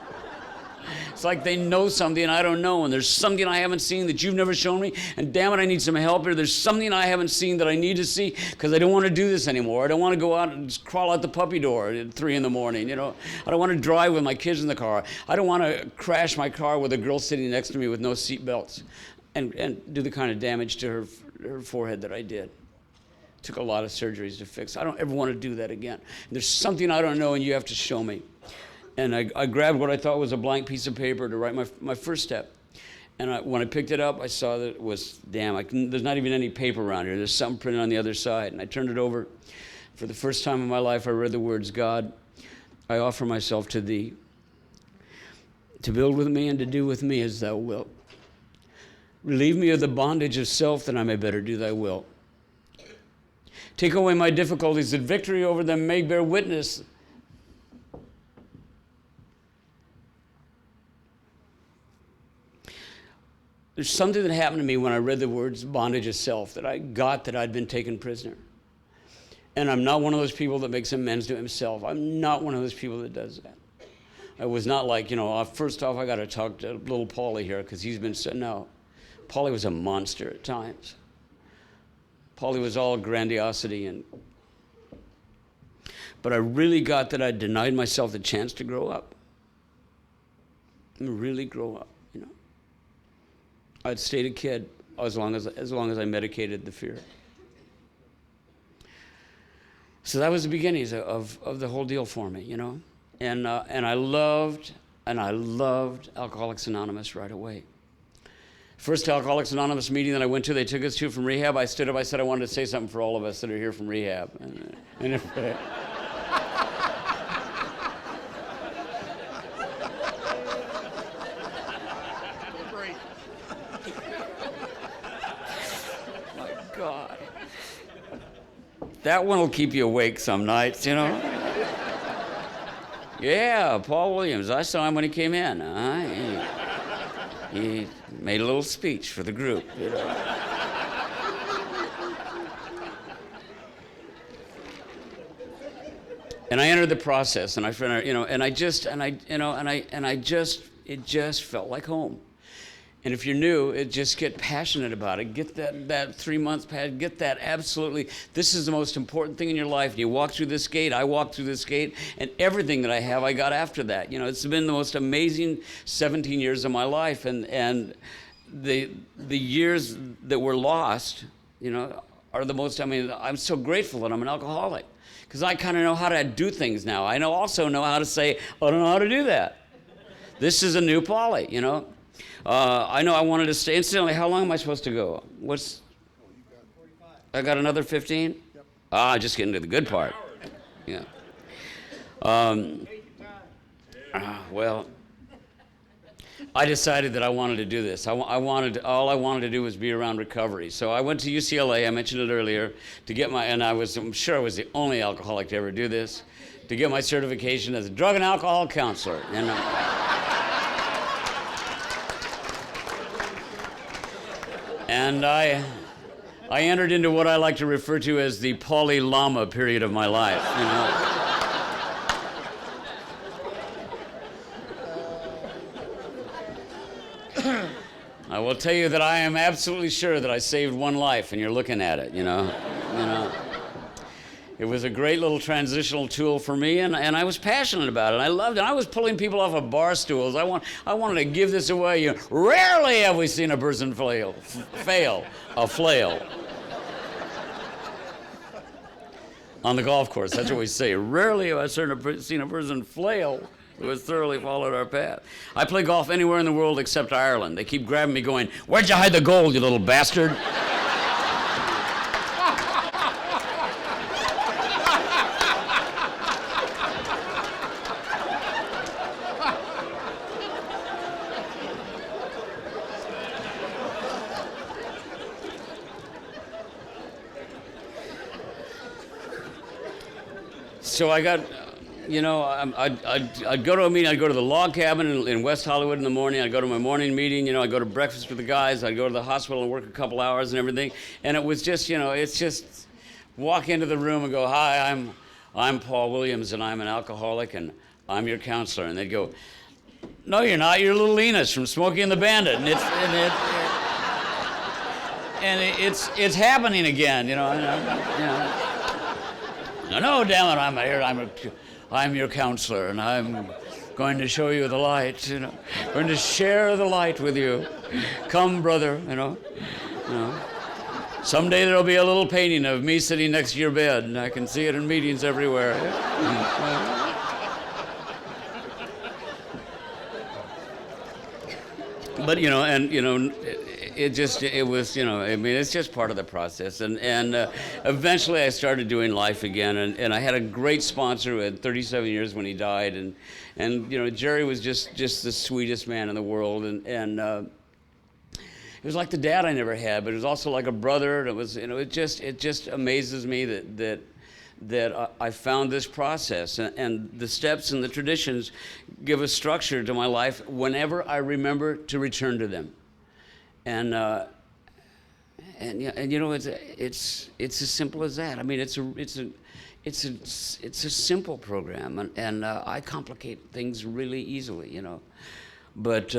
It's like they know something I don't know, and there's something I haven't seen that you've never shown me, and damn it, I need some help here. There's something I haven't seen that I need to see, because I don't want to do this anymore. I don't want to go out and just crawl out the puppy door at 3 in the morning, I don't want to drive with my kids in the car. I don't want to crash my car with a girl sitting next to me with no seat belts and do the kind of damage to her forehead that I did. Took a lot of surgeries to fix. I don't ever want to do that again. There's something I don't know, and you have to show me. And I grabbed what I thought was a blank piece of paper to write my first step. And when I picked it up, I saw that it was, there's not even any paper around here. There's something printed on the other side. And I turned it over. For the first time in my life, I read the words, God, I offer myself to thee, to build with me and to do with me as thou wilt. Relieve me of the bondage of self, that I may better do thy will. Take away my difficulties, that victory over them may bear witness. There's something that happened to me when I read the words bondage of self, that I got that I'd been taken prisoner. And I'm not one of those people that makes amends to himself. I'm not one of those people that does that. I was not like, first off, I got to talk to little Paulie here because he's been no. Paulie was a monster at times. Paulie was all grandiosity. But I really got that I denied myself the chance to grow up. And really grow up. I'd stayed a kid as long as I medicated the fear. So that was the beginnings of the whole deal for me, And I loved Alcoholics Anonymous right away. First Alcoholics Anonymous meeting that I went to, they took us to from rehab. I stood up, I said I wanted to say something for all of us that are here from rehab. God. That one will keep you awake some nights, Yeah, Paul Williams. I saw him when he came in. He made a little speech for the group. And I entered the process, and it just felt like home. And if you're new, just get passionate about it. Get that 3 months pad. Get that absolutely. This is the most important thing in your life. You walk through this gate. I walked through this gate, and everything that I have, I got after that. It's been the most amazing 17 years of my life, and the years that were lost, are the most. I'm so grateful that I'm an alcoholic, because I kind of know how to do things now. I also know how to say, I don't know how to do that. This is a new Polly, I know I wanted to stay. Incidentally, how long am I supposed to go? You got 45. I got another 15? Yep. Just getting to the good part. Yeah. Well, I decided that I wanted to do this. All I wanted to do was be around recovery. So I went to UCLA, I mentioned it earlier, to get I'm sure I was the only alcoholic to ever do this, to get my certification as a drug and alcohol counselor. And I entered into what I like to refer to as the Polly Lama period of my life, I will tell you that I am absolutely sure that I saved one life, and you're looking at it, It was a great little transitional tool for me, and I was passionate about it. I loved it. I was pulling people off of bar stools. I wanted to give this away. Rarely have we seen a person fail a flail. On the golf course, that's what we say. Rarely have I seen a person flail who has thoroughly followed our path. I play golf anywhere in the world except Ireland. They keep grabbing me going, "Where'd you hide the gold, you little bastard?" So I got, I'd go to a meeting. I'd go to the log cabin in West Hollywood in the morning. I'd go to my morning meeting. I'd go to breakfast with the guys. I'd go to the hospital and work a couple hours and everything. And it was just, it's just walk into the room and go, "Hi, I'm Paul Williams, and I'm an alcoholic, and I'm your counselor." And they'd go, "No, you're not. You're little Enos from Smokey and the Bandit." And it's happening again, No, damn it, I'm here. I'm your counselor, and I'm going to show you the light. Going to share the light with you. Come, brother. Someday there'll be a little painting of me sitting next to your bed, and I can see it in meetings everywhere. But it's just part of the process, and eventually I started doing life again, and I had a great sponsor who had 37 years when he died, and Jerry was just the sweetest man in the world, and it was like the dad I never had, but it was also like a brother, and it was it just amazes me that I found this process, and the steps and the traditions give a structure to my life whenever I remember to return to them. And it's as simple as that. I mean, it's a simple program, and I complicate things really easily, but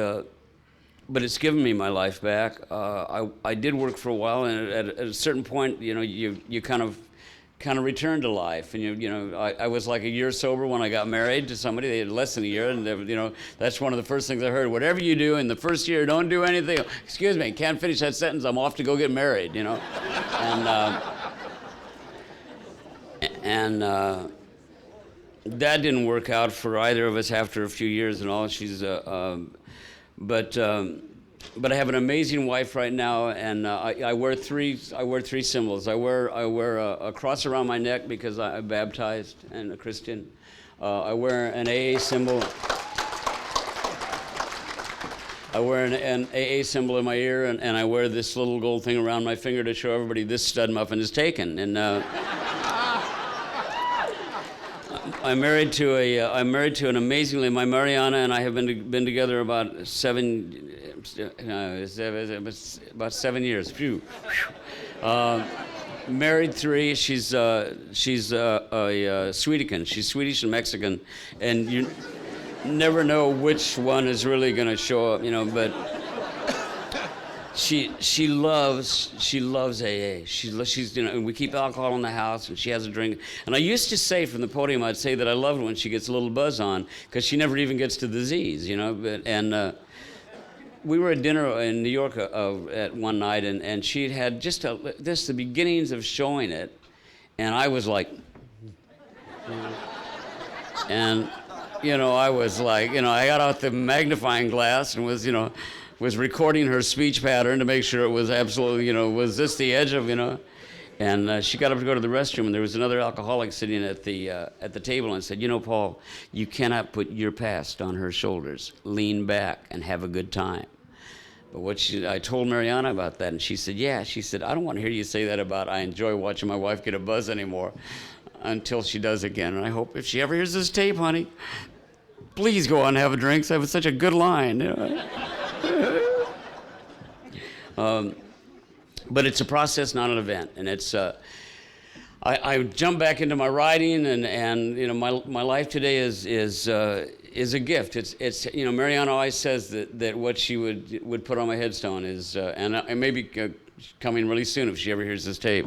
it's given me my life back. I did work for a while, and at a certain point, you kind of returned to life, and I was like a year sober when I got married to somebody. They had less than a year, and that's one of the first things I heard. Whatever you do in the first year, don't do anything. Excuse me, can't finish that sentence. I'm off to go get married. And that didn't work out for either of us after a few years and all. But I have an amazing wife right now, and I wear three symbols. I wear a cross around my neck because I'm baptized and a Christian. I wear an AA symbol. I wear an AA symbol in my ear, and I wear this little gold thing around my finger to show everybody this stud muffin is taken. And I'm married to an amazingly, my Mariana and I have been together about 7 years. Phew. Married 3. She's a Swedican. She's Swedish and Mexican, and you never know which one is really going to show up, but she loves AA. She's we keep alcohol in the house, and she has a drink. And I used to say from the podium, I'd say that I loved when she gets a little buzz on, because she never even gets to the Z's, we were at dinner in New York at one night, and she had just the beginnings of showing it, and I was like, and I was like, I got out the magnifying glass and was recording her speech pattern to make sure it was absolutely, was this the edge of, And she got up to go to the restroom, and there was another alcoholic sitting at the table, and said, "You know, Paul, you cannot put your past on her shoulders. Lean back and have a good time." But I told Mariana about that, and she said, "Yeah." She said, "I don't want to hear you say that about I enjoy watching my wife get a buzz anymore until she does again. And I hope if she ever hears this tape, honey, please go on and have a drink. That was such a good line." But it's a process, not an event, and it's. I jump back into my writing, and you know, my life today is a gift. It's you know, Mariana always says that what she would put on my headstone is, and it may be coming really soon if she ever hears this tape.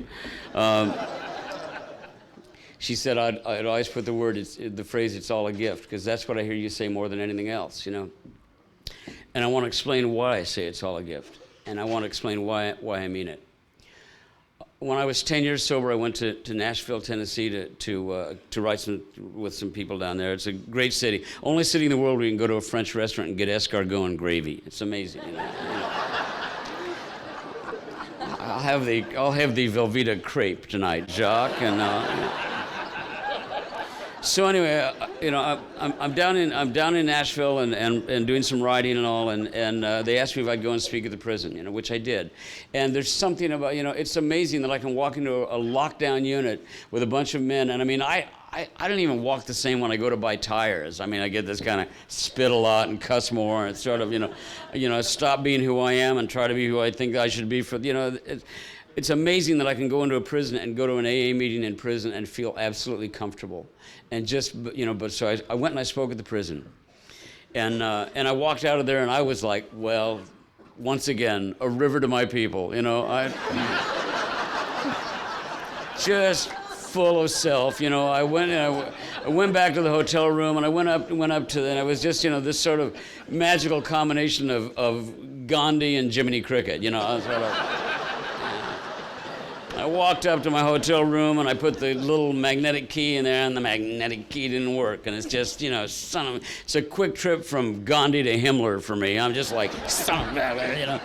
She said I'd always put the phrase "it's all a gift," because that's what I hear you say more than anything else, you know. And I want to explain why I say it's all a gift, and I want to explain why I mean it. When I was 10 years sober, I went to Nashville, Tennessee to write with some people down there. It's a great city. Only city in the world where you can go to a French restaurant and get escargot and gravy. It's amazing. You know. I'll have the Velveeta crepe tonight, Jacques. And so anyway, you know, I'm down in Nashville and doing some writing and all, and they asked me if I'd go and speak at the prison, you know, which I did. And there's something about, you know, it's amazing that I can walk into a lockdown unit with a bunch of men, and I mean, I don't even walk the same when I go to buy tires. I mean, I get this kind of spit a lot and cuss more, and sort of, you know, stop being who I am and try to be who I think I should be for, you know. It's amazing that I can go into a prison and go to an AA meeting in prison and feel absolutely comfortable. And just, you know, but so I went and I spoke at the prison. And I walked out of there and I was like, well, once again, a river to my people, you know. Just full of self, you know. I went back to the hotel room and I went up to, and it was just, you know, this sort of magical combination of Gandhi and Jiminy Cricket, you know. I walked up to my hotel room and I put the little magnetic key in there, and the magnetic key didn't work. And it's just, you know, it's a quick trip from Gandhi to Himmler for me. I'm just like, you know,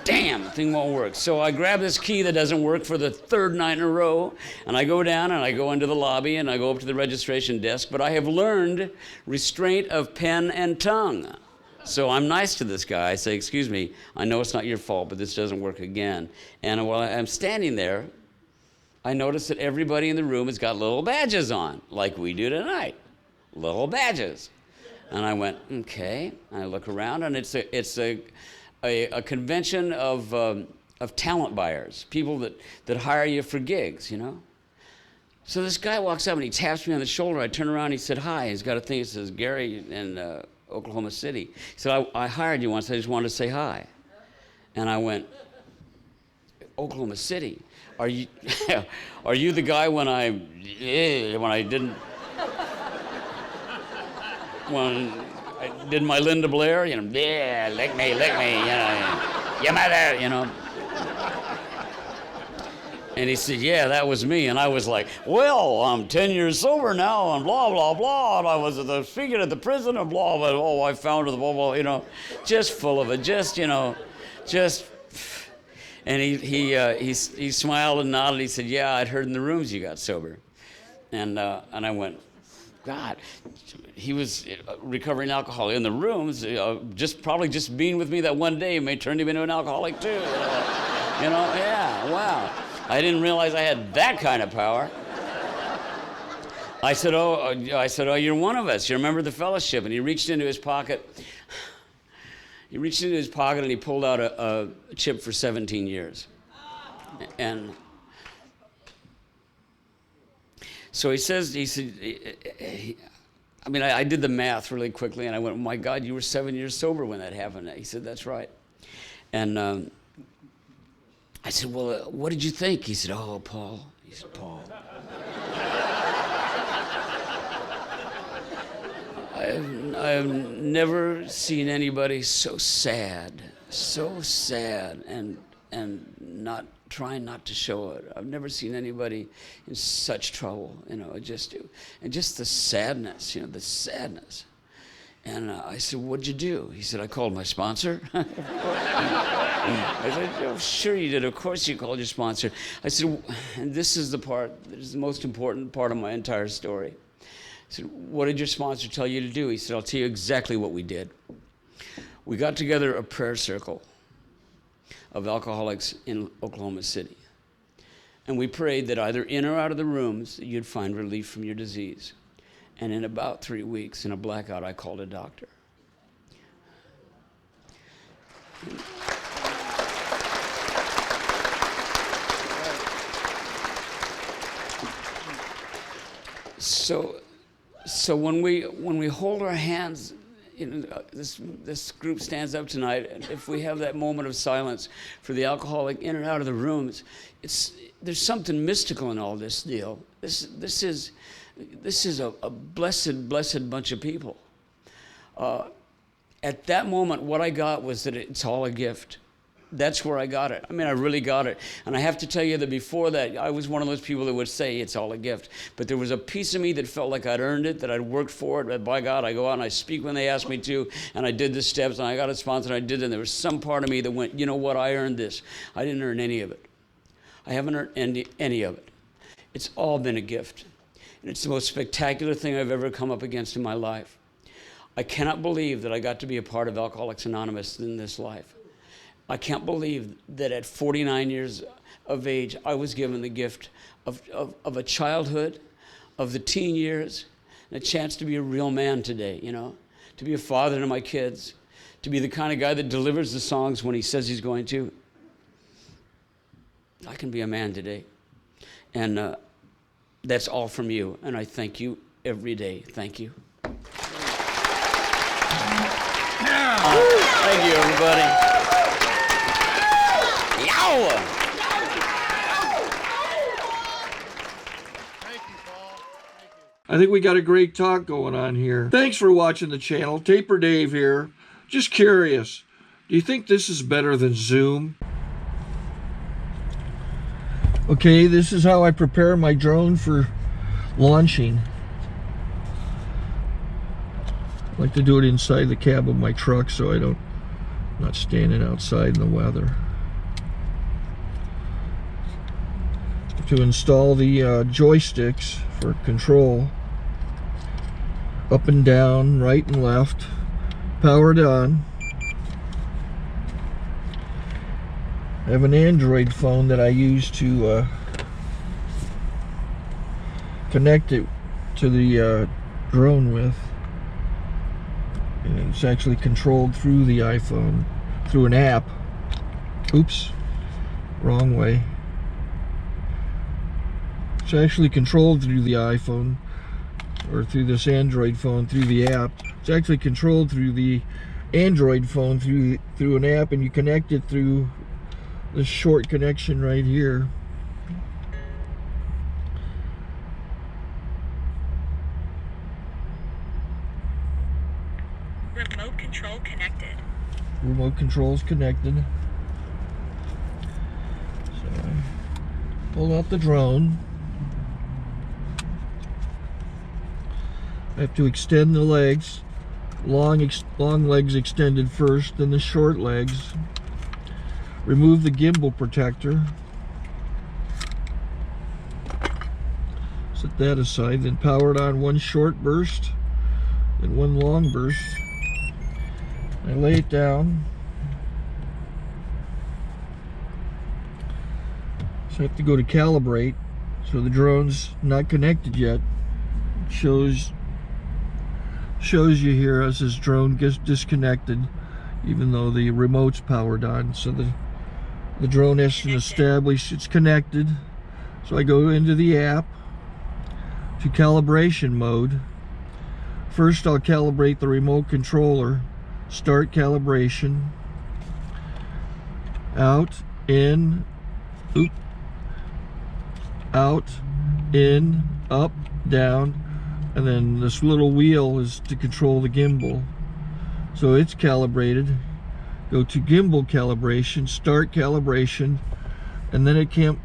damn, the thing won't work. So I grab this key that doesn't work for the third night in a row, and I go down and I go into the lobby and I go up to the registration desk. But I have learned restraint of pen and tongue. So I'm nice to this guy. I say, "Excuse me, I know it's not your fault, but this doesn't work again." And while I'm standing there, I notice that everybody in the room has got little badges on, like we do tonight. Little badges. And I went, okay. And I look around, and it's a convention of talent buyers, people that hire you for gigs, you know. So this guy walks up and he taps me on the shoulder. I turn around, he said, "Hi." He's got a thing that says, "Gary," and Oklahoma City. He said, I hired you once, I just wanted to say hi. And I went, "Oklahoma City? Are you the guy when I did my Linda Blair, you know, yeah, lick me, you know, your mother, you know." And he said, "Yeah, that was me." And I was like, "Well, I'm 10 years sober now, and blah, blah, blah. And I was speaking at the prison, and blah, blah, oh, I found her, blah, blah, you know, just full of it, just, you know, just." And he smiled and nodded. He said, "Yeah, I'd heard in the rooms you got sober." And I went, God, he was a recovering alcoholic in the rooms. Probably just being with me that one day may turn him into an alcoholic too. You know, yeah, wow. I didn't realize I had that kind of power. I said, oh, you're one of us. You remember the fellowship?" And he reached into his pocket. He reached into his pocket and he pulled out a chip for 17 years. And so he said, I did the math really quickly, and I went, "Oh my God, you were 7 years sober when that happened." He said, "That's right." And I said, "Well, what did you think?" He said, "Oh, Paul." He said, "Paul, I've never seen anybody so sad, and not trying not to show it. I've never seen anybody in such trouble, you know, just the sadness, you know, the sadness." And I said, what'd you do? He said, I called my sponsor. I said, oh, sure you did. Of course you called your sponsor. I said, and this is the part, this is the most important part of my entire story. I said, what did your sponsor tell you to do? He said, I'll tell you exactly what we did. We got together a prayer circle of alcoholics in Oklahoma City. And we prayed that either in or out of the rooms, that you'd find relief from your disease. And in about 3 weeks, in a blackout, I called a doctor. So when we hold our hands, you know, this group stands up tonight, and if we have that moment of silence for the alcoholic in and out of the rooms, there's something mystical in all this deal. This is a blessed bunch of people. At that moment, what I got was that it's all a gift. That's where I got it. I mean, I really got it. And I have to tell you that before that, I was one of those people that would say it's all a gift. But there was a piece of me that felt like I'd earned it, that I'd worked for it. But by God, I go out and I speak when they ask me to, and I did the steps, and I got a sponsor, and I did it. And there was some part of me that went, you know what, I earned this. I didn't earn any of it. I haven't earned any of it. It's all been a gift. And it's the most spectacular thing I've ever come up against in my life. I cannot believe that I got to be a part of Alcoholics Anonymous in this life. I can't believe that at 49 years of age, I was given the gift of a childhood, of the teen years, and a chance to be a real man today, you know, to be a father to my kids, to be the kind of guy that delivers the songs when he says he's going to. I can be a man today. And that's all from you, and I thank you every day. Thank you. Thank you, everybody. Yow! Thank you, Paul. Thank you. I think we got a great talk going on here. Thanks for watching the channel. Taper Dave here. Just curious, do you think this is better than Zoom? Okay, this is how I prepare my drone for launching. I like to do it inside the cab of my truck so I'm not standing outside in the weather. To install the joysticks for control, up and down, right and left, powered on. I have an Android phone that I use to connect it to the drone with. And it's actually controlled through the iPhone, through an app. Oops, wrong way. It's actually controlled through the iPhone, or through this Android phone, through the app. It's actually controlled through the Android phone, through an app, and you connect it through this short connection right here. Remote control connected. Remote control's connected. So I pull out the drone. I have to extend the legs. Long legs extended first, then the short legs. Remove the gimbal protector. Set that aside, then power it on one short burst, then one long burst. I lay it down. So I have to go to calibrate. So the drone's not connected yet. It shows you here as this drone gets disconnected, even though the remote's powered on. So the drone has to establish it's connected. So I go into the app to calibration mode. First I'll calibrate the remote controller. Start calibration. Out, in, oop, out, in, up, down, and then this little wheel is to control the gimbal. So it's calibrated. Go to gimbal calibration, start calibration, and then it calibrates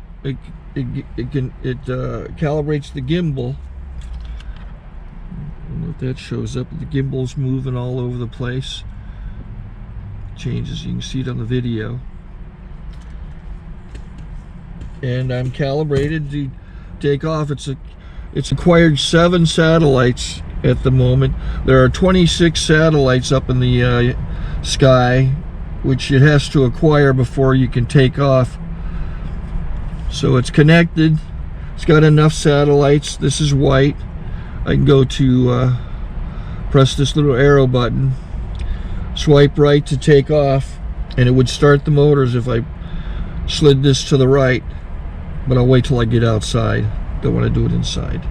the gimbal. That shows up. The gimbal's moving all over the place. Changes, you can see it on the video. And I'm calibrated to take off. It's acquired 7 satellites at the moment. There are 26 satellites up in the sky, which it has to acquire before you can take off. So it's connected. It's got enough satellites. This is white. I can go to press this little arrow button, swipe right to take off, and it would start the motors if I slid this to the right. But I'll wait till I get outside. Don't want to do it inside.